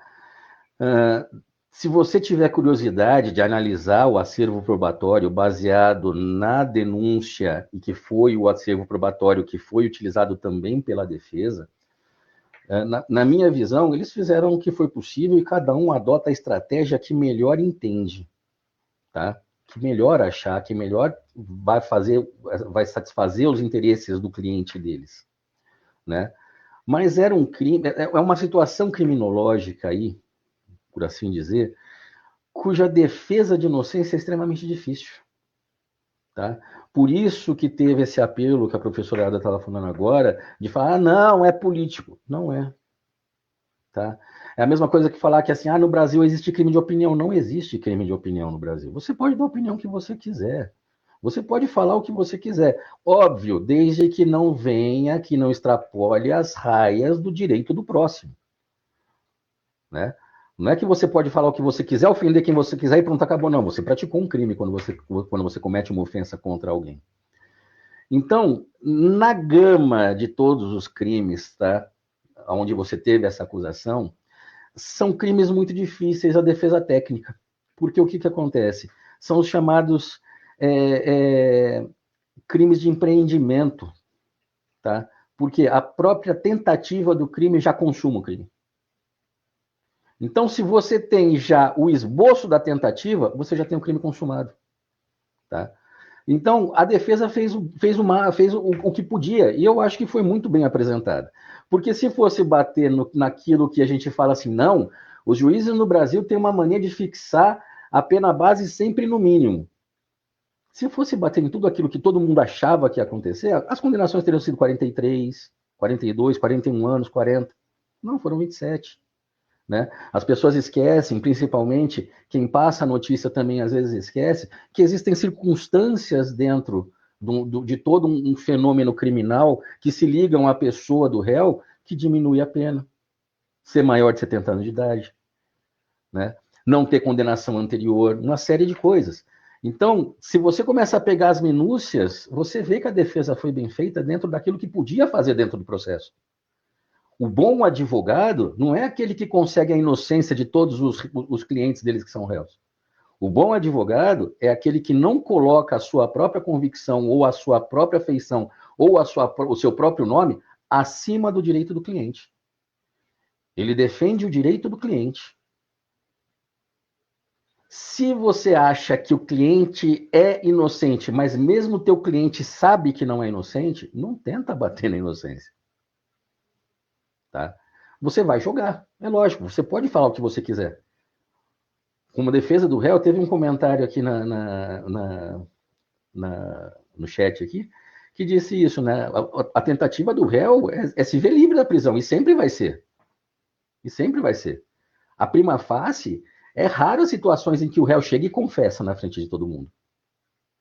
Se você tiver curiosidade de analisar o acervo probatório baseado na denúncia, e que foi o acervo probatório que foi utilizado também pela defesa, na minha visão, eles fizeram o que foi possível e cada um adota a estratégia que melhor entende, tá? Que melhor achar, que melhor vai satisfazer os interesses do cliente deles, né? Mas era um crime, é uma situação criminológica aí, por assim dizer, cuja defesa de inocência é extremamente difícil, tá? Por isso que teve esse apelo que a professora Ada estava falando agora, de falar, não, é político. Não é. Tá? É a mesma coisa que falar que assim, no Brasil existe crime de opinião. Não existe crime de opinião no Brasil. Você pode dar a opinião que você quiser. Você pode falar o que você quiser. Óbvio, desde que não venha, que não extrapole as raias do direito do próximo. Né? Não é que você pode falar o que você quiser, ofender quem você quiser e pronto, acabou. Não, você praticou um crime quando você comete uma ofensa contra alguém. Então, na gama de todos os crimes, tá, onde você teve essa acusação, são crimes muito difíceis a defesa técnica. Porque o que acontece? São os chamados crimes de empreendimento. Tá? Porque a própria tentativa do crime já consuma o crime. Então, se você tem já o esboço da tentativa, você já tem o crime consumado. Tá? Então, a defesa fez o que podia, e eu acho que foi muito bem apresentada. Porque se fosse bater naquilo que a gente fala assim, não, os juízes no Brasil têm uma mania de fixar a pena base sempre no mínimo. Se fosse bater em tudo aquilo que todo mundo achava que ia acontecer, as condenações teriam sido 43, 42, 41 anos, 40. Não, foram 27. Né? As pessoas esquecem, principalmente quem passa a notícia também às vezes esquece, que existem circunstâncias dentro de todo um fenômeno criminal que se ligam à pessoa do réu que diminui a pena. Ser maior de 70 anos de idade, né? Não ter condenação anterior, uma série de coisas. Então, se você começa a pegar as minúcias, você vê que a defesa foi bem feita dentro daquilo que podia fazer dentro do processo. O bom advogado não é aquele que consegue a inocência de todos os clientes deles que são réus. O bom advogado é aquele que não coloca a sua própria convicção ou a sua própria feição ou o seu próprio nome acima do direito do cliente. Ele defende o direito do cliente. Se você acha que o cliente é inocente, mas mesmo o teu cliente sabe que não é inocente, não tenta bater na inocência. Tá? Você vai jogar, é lógico, você pode falar o que você quiser. Como defesa do réu, teve um comentário aqui no chat aqui, que disse isso, né? A tentativa do réu é se ver livre da prisão, e sempre vai ser. E sempre vai ser. A prima facie, é raro as situações em que o réu chega e confessa na frente de todo mundo.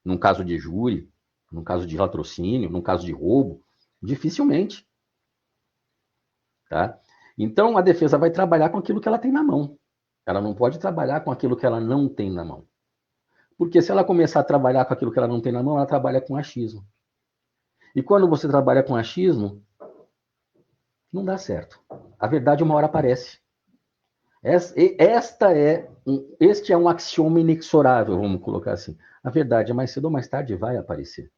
Num caso de júri, num caso de latrocínio, num caso de roubo, dificilmente. Tá? Então, a defesa vai trabalhar com aquilo que ela tem na mão. Ela não pode trabalhar com aquilo que ela não tem na mão. Porque se ela começar a trabalhar com aquilo que ela não tem na mão, ela trabalha com achismo. E quando você trabalha com achismo, não dá certo. A verdade uma hora aparece. Este é um axioma inexorável, vamos colocar assim. A verdade, mais cedo ou mais tarde, vai aparecer.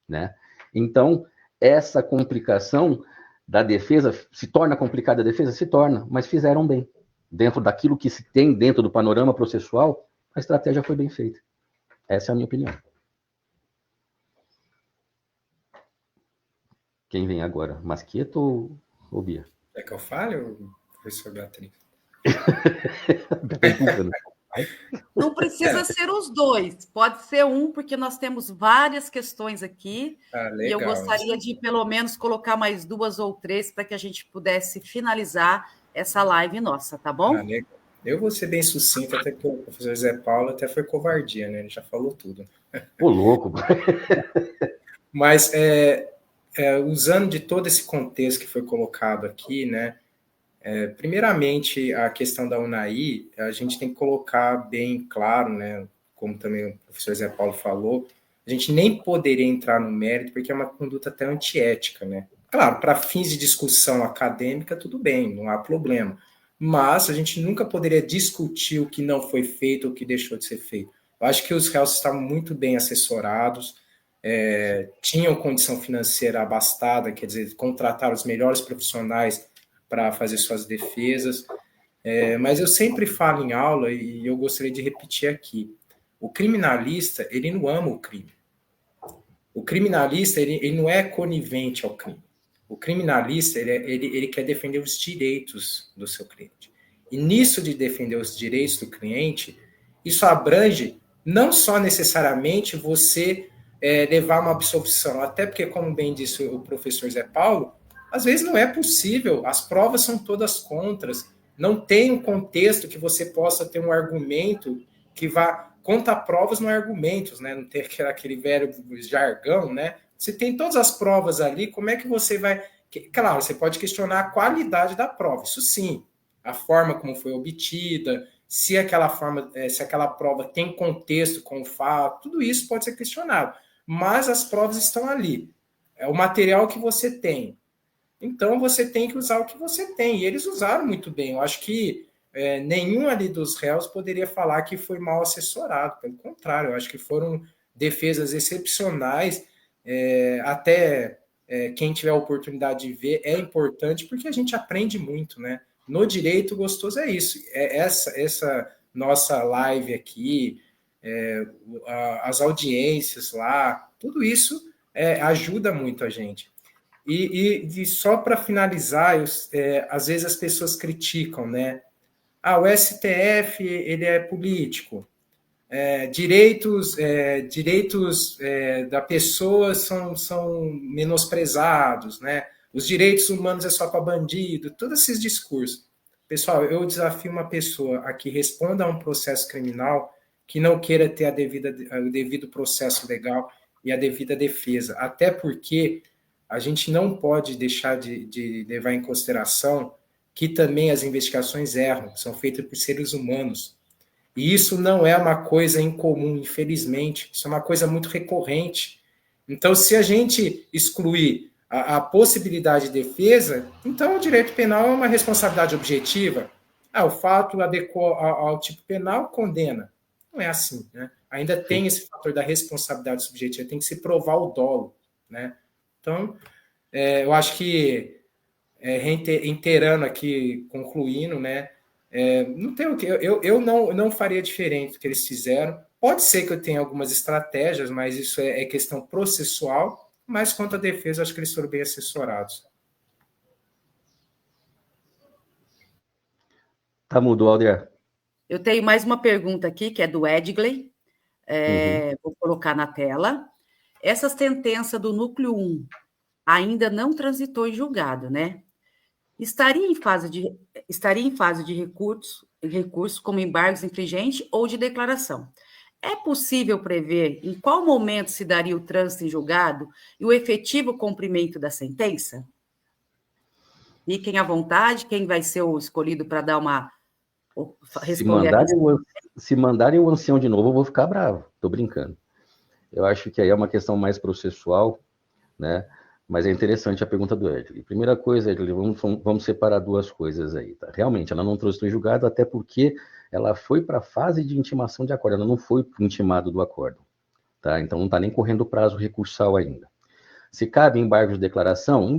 Né? Então, essa complicação da defesa, se torna complicada a defesa? Se torna, mas fizeram bem. Dentro daquilo que se tem dentro do panorama processual, a estratégia foi bem feita. Essa é a minha opinião. Quem vem agora? Masqueto ou Bia? É que eu fale, professor Beatriz? Não precisa ser os dois, pode ser um, porque nós temos várias questões aqui, e eu Legal. gostaria de, pelo menos, colocar mais 2 ou 3 para que a gente pudesse finalizar essa live nossa, tá bom? Legal. Eu vou ser bem sucinto, até que o professor Zé Paulo até foi covardia, né? Ele já falou tudo. Ô, louco! Mas, usando de todo esse contexto que foi colocado aqui, né? Primeiramente, a questão da UNAI, a gente tem que colocar bem claro, né? Como também o professor Zé Paulo falou, a gente nem poderia entrar no mérito, porque é uma conduta até antiética, né? Claro, para fins de discussão acadêmica, tudo bem, não há problema. Mas a gente nunca poderia discutir o que não foi feito ou o que deixou de ser feito. Eu acho que os réus estavam muito bem assessorados, tinham condição financeira abastada, quer dizer, contrataram os melhores profissionais para fazer suas defesas. Mas eu sempre falo em aula, e eu gostaria de repetir aqui, o criminalista, ele não ama o crime. O criminalista, ele não é conivente ao crime. O criminalista, ele quer defender os direitos do seu cliente. E nisso de defender os direitos do cliente, isso abrange não só necessariamente você levar uma absolvição, até porque, como bem disse o professor Zé Paulo, às vezes não é possível, as provas são todas contras, não tem um contexto que você possa ter um argumento que vá contra provas não argumentos, né? Não tem aquele velho jargão, né? Você tem todas as provas ali, como é que você vai... Claro, você pode questionar a qualidade da prova, isso sim, a forma como foi obtida, se aquela prova tem contexto com o fato, tudo isso pode ser questionado, mas as provas estão ali, é o material que você tem, então você tem que usar o que você tem, e eles usaram muito bem. Eu acho que nenhum ali dos réus poderia falar que foi mal assessorado, pelo contrário, eu acho que foram defesas excepcionais, até quem tiver a oportunidade de ver é importante, porque a gente aprende muito, né? No direito, gostoso é isso, essa nossa live aqui, as audiências lá, tudo isso ajuda muito a gente. E só para finalizar, às vezes as pessoas criticam, né? O STF ele é político, direitos da pessoa são menosprezados, né? Os direitos humanos é só para bandido, todos esses discursos. Pessoal, eu desafio uma pessoa a que responda a um processo criminal que não queira ter o devido processo legal e a devida defesa, até porque a gente não pode deixar de levar em consideração que também as investigações erram, são feitas por seres humanos. E isso não é uma coisa incomum, infelizmente, isso é uma coisa muito recorrente. Então, se a gente excluir a possibilidade de defesa, então o direito penal é uma responsabilidade objetiva. O fato adequou ao tipo penal, condena. Não é assim, né? Ainda tem esse fator da responsabilidade subjetiva, tem que se provar o dolo, né? Então, eu acho que, reiterando aqui, concluindo, né? Não tem o que. Eu não faria diferente do que eles fizeram. Pode ser que eu tenha algumas estratégias, mas isso é questão processual. Mas quanto à defesa, acho que eles foram bem assessorados. Tá mudo, Alder. Eu tenho mais uma pergunta aqui, que é do Edgley. Vou colocar na tela. Essa sentença do núcleo 1 ainda não transitou em julgado, né? Estaria em fase de recurso como embargos infringente ou de declaração. É possível prever em qual momento se daria o trânsito em julgado e o efetivo cumprimento da sentença? Fiquem à vontade, quem vai ser o escolhido para dar uma... Se mandarem o ancião de novo, eu vou ficar bravo, estou brincando. Eu acho que aí é uma questão mais processual, né? Mas é interessante a pergunta do Edgley. Primeira coisa, Edgley, vamos separar duas coisas aí, tá? Realmente, ela não trouxe em julgado, até porque ela foi para a fase de intimação de acordo, ela não foi intimado do acordo, tá? Então não está nem correndo o prazo recursal ainda. Se cabe embargo de declaração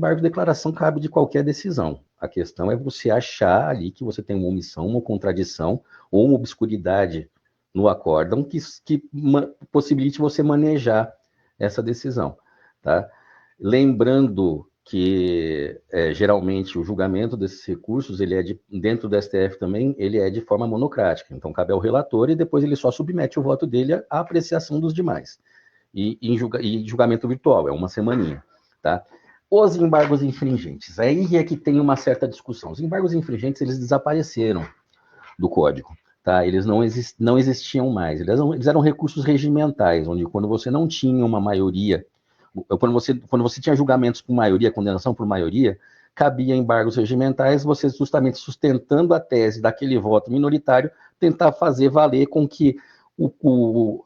cabe de qualquer decisão. A questão é você achar ali que você tem uma omissão, uma contradição ou uma obscuridade no acórdão que possibilite você manejar essa decisão, tá? Lembrando que geralmente o julgamento desses recursos, ele é dentro do STF também, ele é de forma monocrática. Então, cabe ao relator e depois ele só submete o voto dele à apreciação dos demais. E julgamento virtual, é uma semaninha, tá? Os embargos infringentes, aí é que tem uma certa discussão. Os embargos infringentes, eles desapareceram do Código, tá? Eles não existiam mais. Eles eram recursos regimentais, onde quando você não tinha uma maioria, quando você tinha julgamentos por maioria, condenação por maioria, cabia embargos regimentais, você justamente sustentando a tese daquele voto minoritário, tentar fazer valer com que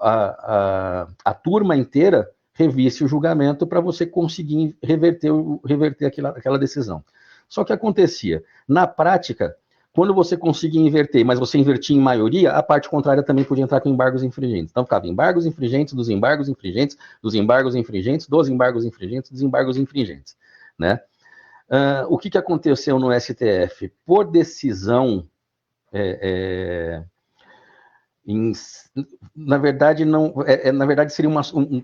a turma inteira revisse o julgamento para você conseguir reverter aquela decisão. Só que acontecia, na prática, quando você conseguia inverter, mas você invertia em maioria, a parte contrária também podia entrar com embargos infringentes. Então ficava embargos infringentes, dos embargos infringentes, dos embargos infringentes, dos embargos infringentes, dos embargos infringentes, né? O que aconteceu no STF? Por decisão, na verdade, seria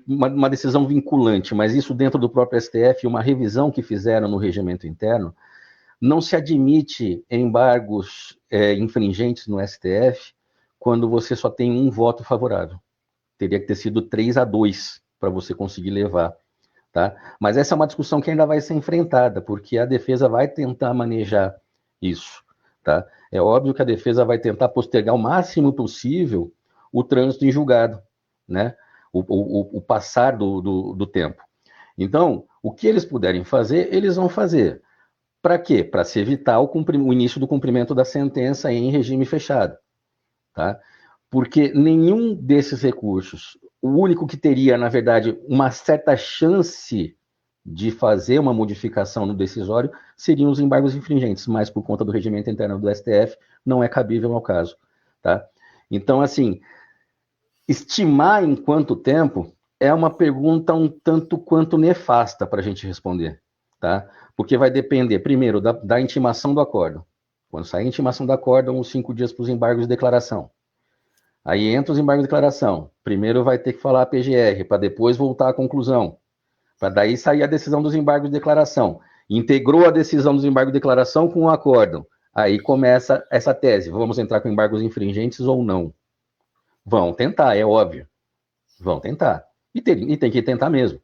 uma decisão vinculante, mas isso dentro do próprio STF, uma revisão que fizeram no regimento interno, não se admite embargos infringentes no STF quando você só tem um voto favorável. Teria que ter sido 3-2 para você conseguir levar. Tá? Mas essa é uma discussão que ainda vai ser enfrentada, porque a defesa vai tentar manejar isso. Tá? É óbvio que a defesa vai tentar postergar o máximo possível o trânsito em julgado, né? o passar do tempo. Então, o que eles puderem fazer, eles vão fazer. Para quê? Para se evitar o início do cumprimento da sentença em regime fechado. Tá? Porque nenhum desses recursos, o único que teria, na verdade, uma certa chance de fazer uma modificação no decisório seriam os embargos infringentes, mas por conta do regimento interno do STF, não é cabível ao caso. Tá? Então, assim, estimar em quanto tempo é uma pergunta um tanto quanto nefasta para a gente responder. Tá? Porque vai depender, primeiro, da intimação do acórdão. Quando sair a intimação do acórdão, uns 5 dias para os embargos de declaração. Aí entra os embargos de declaração. Primeiro vai ter que falar a PGR, para depois voltar à conclusão. Para daí sair a decisão dos embargos de declaração. Integrou a decisão dos embargos de declaração com o acórdão. Aí começa essa tese. Vamos entrar com embargos infringentes ou não? Vão tentar, é óbvio. Vão tentar. E tem que tentar mesmo.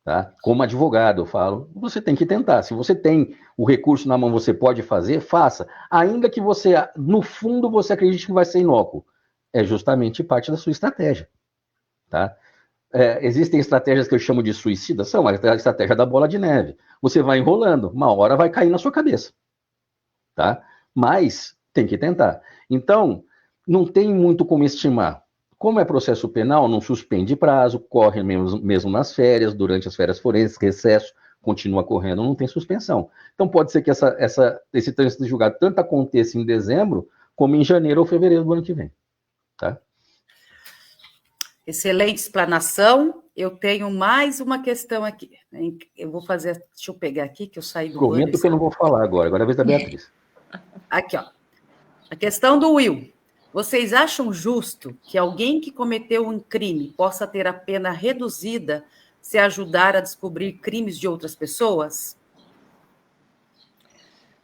Tá? Como advogado, eu falo, você tem que tentar. Se você tem o recurso na mão, você pode fazer, faça. Ainda que você, no fundo, você acredite que vai ser inócuo. É justamente parte da sua estratégia. Tá? Existem estratégias que eu chamo de suicida, são a estratégia da bola de neve. Você vai enrolando, uma hora vai cair na sua cabeça. Tá? Mas tem que tentar. Então, não tem muito como estimar. Como é processo penal, não suspende prazo, corre mesmo nas férias, durante as férias forenses, recesso, continua correndo, não tem suspensão. Então pode ser que esse trânsito de julgado tanto aconteça em dezembro, como em janeiro ou fevereiro do ano que vem. Tá? Excelente explanação. Eu tenho mais uma questão aqui. Eu vou fazer, deixa eu pegar aqui, que eu saí do Prometo que eu não vou falar agora é a vez da Beatriz. Aqui, ó. A questão do Will. Vocês acham justo que alguém que cometeu um crime possa ter a pena reduzida se ajudar a descobrir crimes de outras pessoas?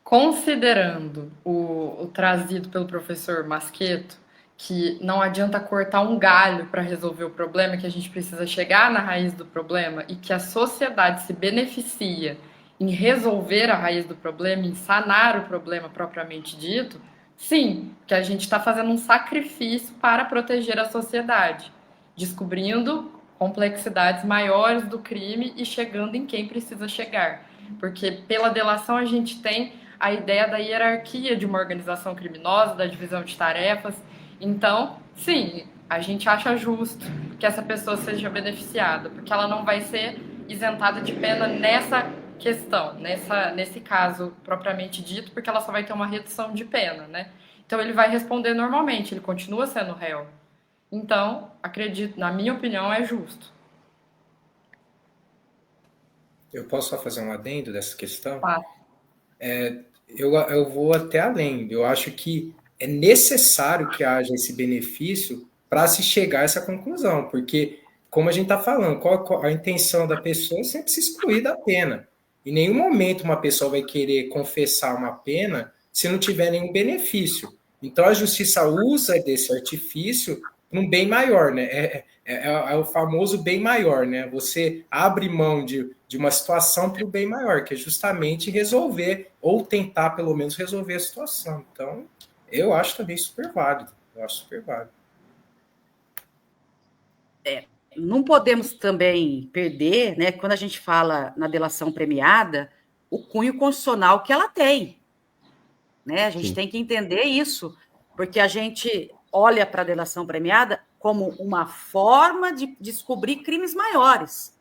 Considerando o trazido pelo professor Masqueto, que não adianta cortar um galho para resolver o problema, que a gente precisa chegar na raiz do problema e que a sociedade se beneficia em resolver a raiz do problema, em sanar o problema propriamente dito, sim, que a gente está fazendo um sacrifício para proteger a sociedade, descobrindo complexidades maiores do crime e chegando em quem precisa chegar. Porque pela delação a gente tem a ideia da hierarquia de uma organização criminosa, da divisão de tarefas. Então, sim, a gente acha justo que essa pessoa seja beneficiada, porque ela não vai ser isentada de pena nessa questão, nesse caso propriamente dito, porque ela só vai ter uma redução de pena, né? Então ele vai responder normalmente, ele continua sendo réu. Então, acredito, na minha opinião, é justo. Eu posso só fazer um adendo dessa questão? Claro. Eu vou até além. Eu acho que é necessário que haja esse benefício para se chegar a essa conclusão, porque, como a gente está falando, qual a intenção da pessoa é sempre se excluir da pena. Em nenhum momento uma pessoa vai querer confessar uma pena se não tiver nenhum benefício. Então, a justiça usa desse artifício para um bem maior, né? É o famoso bem maior, né? Você abre mão de uma situação para o bem maior, que é justamente resolver, ou tentar, pelo menos, resolver a situação. Então, eu acho também super válido. Eu acho super válido. Não podemos também perder, né, quando a gente fala na delação premiada, o cunho constitucional que ela tem. Né? A gente tem que entender isso, porque a gente olha para a delação premiada como uma forma de descobrir crimes maiores.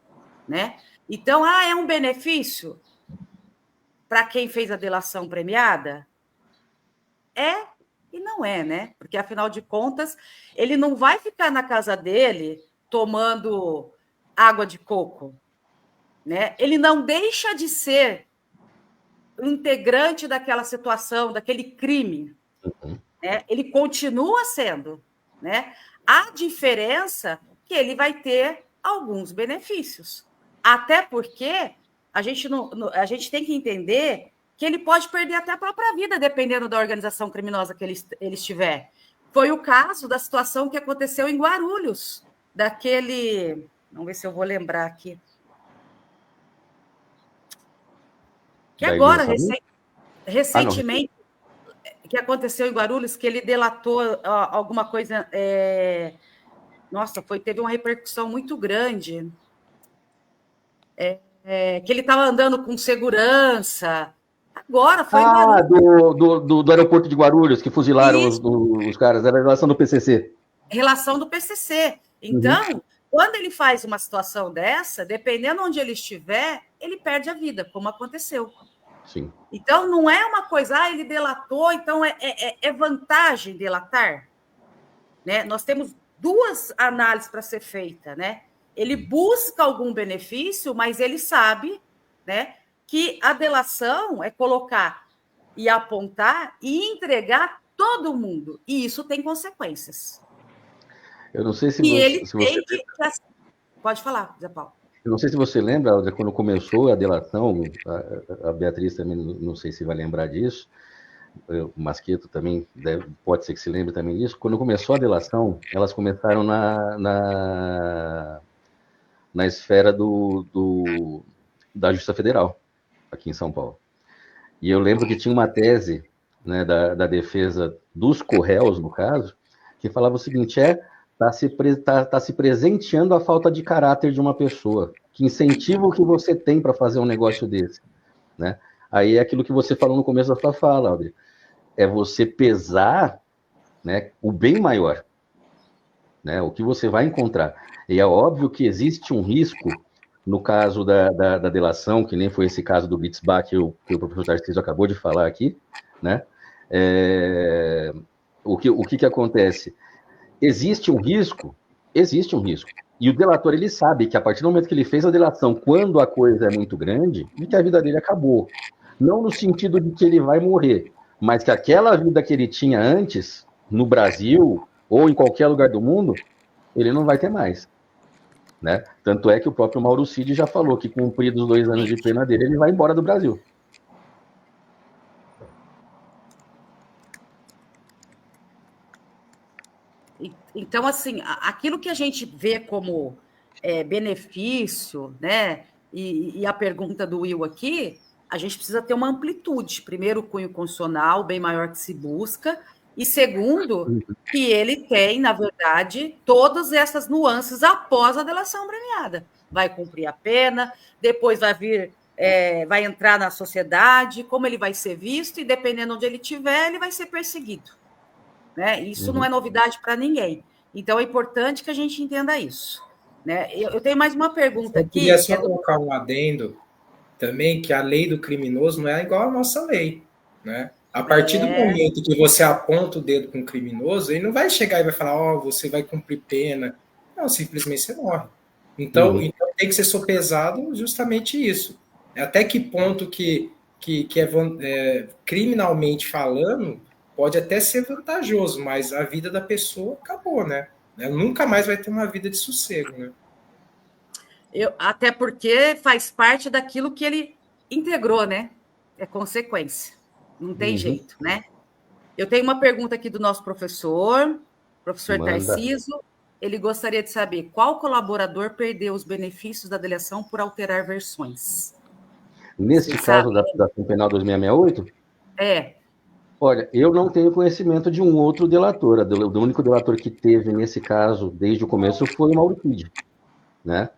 Né? Então, é um benefício para quem fez a delação premiada? É e não é, né? Porque, afinal de contas, ele não vai ficar na casa dele tomando água de coco, né? Ele não deixa de ser integrante daquela situação, daquele crime, né? Ele continua sendo, né? A diferença é que ele vai ter alguns benefícios, até porque a gente tem que entender que ele pode perder até a própria vida, dependendo da organização criminosa que ele estiver. Foi o caso da situação que aconteceu em Guarulhos, daquele... Vamos ver se eu vou lembrar aqui. Que agora, recentemente, que aconteceu em Guarulhos, que ele delatou alguma coisa... Nossa, teve uma repercussão muito grande. Que ele estava andando com segurança... Agora foi do aeroporto de Guarulhos, que fuzilaram os caras, era a relação do PCC. Relação do PCC. Então, quando ele faz uma situação dessa, dependendo onde ele estiver, ele perde a vida, como aconteceu. Sim. Então, não é uma coisa, ele delatou, então é vantagem delatar. Né? Nós temos duas análises para ser feita. Né? Ele busca algum benefício, mas ele sabe, né, que a delação é colocar e apontar e entregar todo mundo. E isso tem consequências. Eu não sei se você... Pode falar, Zé Paulo. Eu não sei se você lembra, quando começou a delação, a Beatriz também não sei se vai lembrar disso, o Masqueto também pode ser que se lembre também disso. Quando começou a delação, elas começaram na esfera da Justiça Federal, aqui em São Paulo. E eu lembro que tinha uma tese, né, da defesa dos corréus, no caso, que falava o seguinte, está se presenteando a falta de caráter de uma pessoa. Que incentivo que você tem para fazer um negócio desse? Né? Aí é aquilo que você falou no começo da sua fala, Audrey. É você pesar, né, o bem maior. Né, o que você vai encontrar. E é óbvio que existe um risco, no caso da delação, que nem foi esse caso do Bitsbach que o professor Tarcísio acabou de falar aqui, né? O que acontece? Existe um risco, e o delator, ele sabe que a partir do momento que ele fez a delação, quando a coisa é muito grande, e que a vida dele acabou. Não no sentido de que ele vai morrer, mas que aquela vida que ele tinha antes, no Brasil, ou em qualquer lugar do mundo, ele não vai ter mais. Né? Tanto é que o próprio Mauro Cid já falou que, cumpridos os 2 anos de pena dele, ele vai embora do Brasil. Então, assim, aquilo que a gente vê como benefício, né, e a pergunta do Will aqui, a gente precisa ter uma amplitude. Primeiro, o cunho constitucional, bem maior que se busca, e segundo, que ele tem, na verdade, todas essas nuances após a delação premiada. Vai cumprir a pena, depois vai vir, vai entrar na sociedade, como ele vai ser visto, e dependendo onde ele estiver, ele vai ser perseguido. Né? Isso não é novidade para ninguém. Então, é importante que a gente entenda isso. Né? Eu tenho mais uma pergunta aqui. Eu queria só colocar um adendo também, que a lei do criminoso não é igual à nossa lei. Né? A partir do momento que você aponta o dedo para um criminoso, ele não vai chegar e vai falar, você vai cumprir pena. Não, simplesmente você morre. Então tem que ser sopesado justamente isso. Até que ponto que criminalmente falando, pode até ser vantajoso, mas a vida da pessoa acabou, né? Ela nunca mais vai ter uma vida de sossego, né? Até porque faz parte daquilo que ele integrou, né? É consequência. Não tem Uhum. jeito, né? Eu tenho uma pergunta aqui do nosso professor Manda. Tarcísio. Ele gostaria de saber qual colaborador perdeu os benefícios da delação por alterar versões. Neste Vocês caso sabem? da Ação Penal 2668, É, olha, eu não tenho conhecimento de um outro delator. O único delator que teve nesse caso, desde o começo, foi o Mauro Cid, né?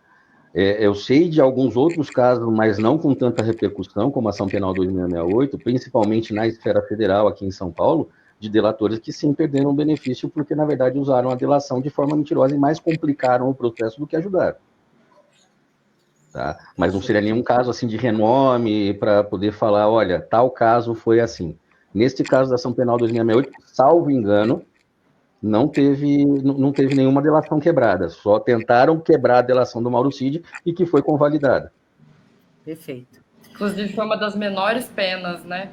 Eu sei de alguns outros casos, mas não com tanta repercussão como a Ação Penal 2668, principalmente na esfera federal aqui em São Paulo, de delatores que sim perderam o benefício porque, na verdade, usaram a delação de forma mentirosa e mais complicaram o processo do que ajudaram. Tá? Mas não seria nenhum caso assim de renome para poder falar, olha, tal caso foi assim. Neste caso da Ação Penal 2668, salvo engano, não teve nenhuma delação quebrada, só tentaram quebrar a delação do Mauro Cid e que foi convalidada. perfeito. Inclusive, foi uma das menores penas, né?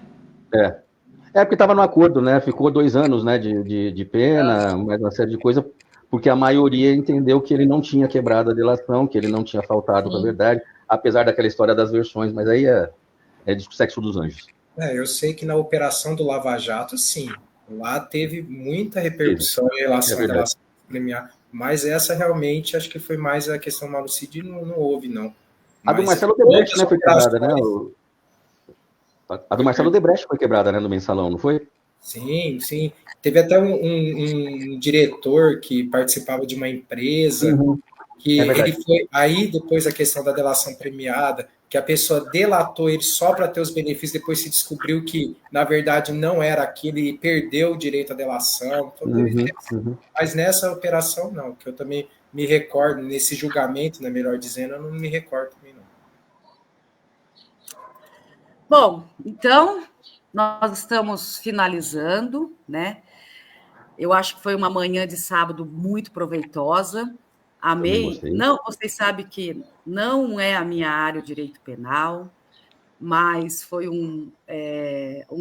Porque estava no acordo, né? Ficou 2 anos, né, de pena, mais uma série de coisas, porque a maioria entendeu que ele não tinha quebrado a delação, que ele não tinha faltado com a verdade, apesar daquela história das versões, mas aí é de sexo dos anjos. Eu sei que na operação do Lava Jato, sim, lá teve muita repercussão em relação à delação premiada, mas essa realmente acho que foi mais a questão do Mauro Cid, não houve, não. A do Mas Marcelo Debrecht, né, foi quebrada, né? operações- A do Marcelo Debrecht foi quebrada, né, no mensalão, não foi? Sim, sim. Teve até um diretor que participava de uma empresa, que É ele verdade. foi. Aí, depois a questão da delação premiada, que a pessoa delatou ele só para ter os benefícios, depois se descobriu que, na verdade, não era aquilo e perdeu o direito à delação. Então, mas nessa operação, não, que eu também me recordo, nesse julgamento, né, melhor dizendo, eu não me recordo também, não. Bom, então, nós estamos finalizando, né? Eu acho que foi uma manhã de sábado muito proveitosa. Amei. Não, vocês sabem que não é a minha área, o direito penal, mas foi um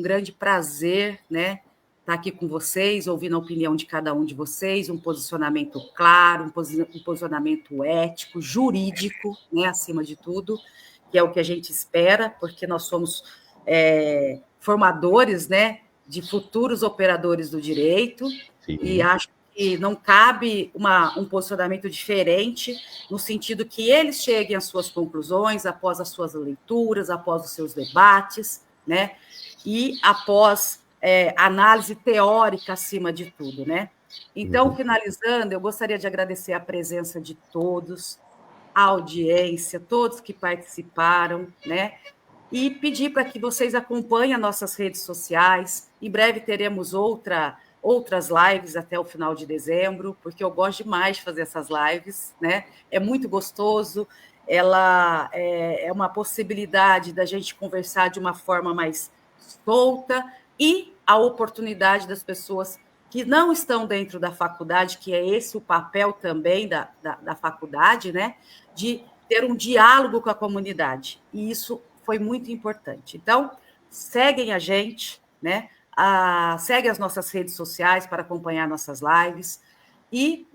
grande prazer, né? Estar aqui com vocês, ouvindo a opinião de cada um de vocês, um posicionamento claro, um posicionamento ético, jurídico, né? Acima de tudo, que é o que a gente espera, porque nós somos formadores, né? De futuros operadores do direito. Sim. E acho que não cabe um posicionamento diferente, no sentido que eles cheguem às suas conclusões após as suas leituras, após os seus debates, né? E após análise teórica acima de tudo, né? Então, finalizando, eu gostaria de agradecer a presença de todos, a audiência, todos que participaram, né? E pedir para que vocês acompanhem as nossas redes sociais. Em breve teremos outras lives até o final de dezembro, porque eu gosto demais de fazer essas lives, né? É muito gostoso, ela é uma possibilidade da gente conversar de uma forma mais solta e a oportunidade das pessoas que não estão dentro da faculdade, que é esse o papel também da faculdade, né? De ter um diálogo com a comunidade. E isso foi muito importante. Então, seguem a gente, né? Segue as nossas redes sociais para acompanhar nossas lives e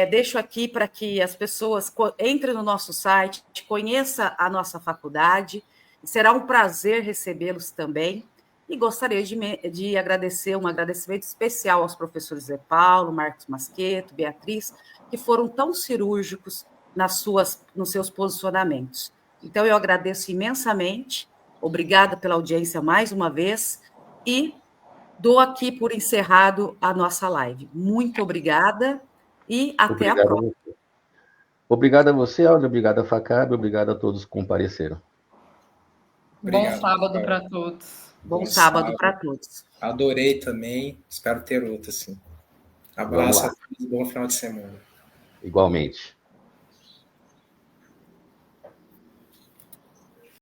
deixo aqui para que as pessoas entrem no nosso site, conheçam a nossa faculdade, será um prazer recebê-los também, e gostaria de agradecer, um agradecimento especial aos professores Zé Paulo, Marcos Masqueto, Beatriz, que foram tão cirúrgicos nos seus posicionamentos. Então, eu agradeço imensamente, obrigada pela audiência mais uma vez, e dou aqui por encerrado a nossa live. Muito obrigada e até a próxima. Obrigado a você, Alda, obrigado a Facab, obrigado a todos que compareceram. Bom sábado para todos. Bom sábado para todos. Adorei também, espero ter outro, sim. Abraço a todos, bom final de semana. Igualmente.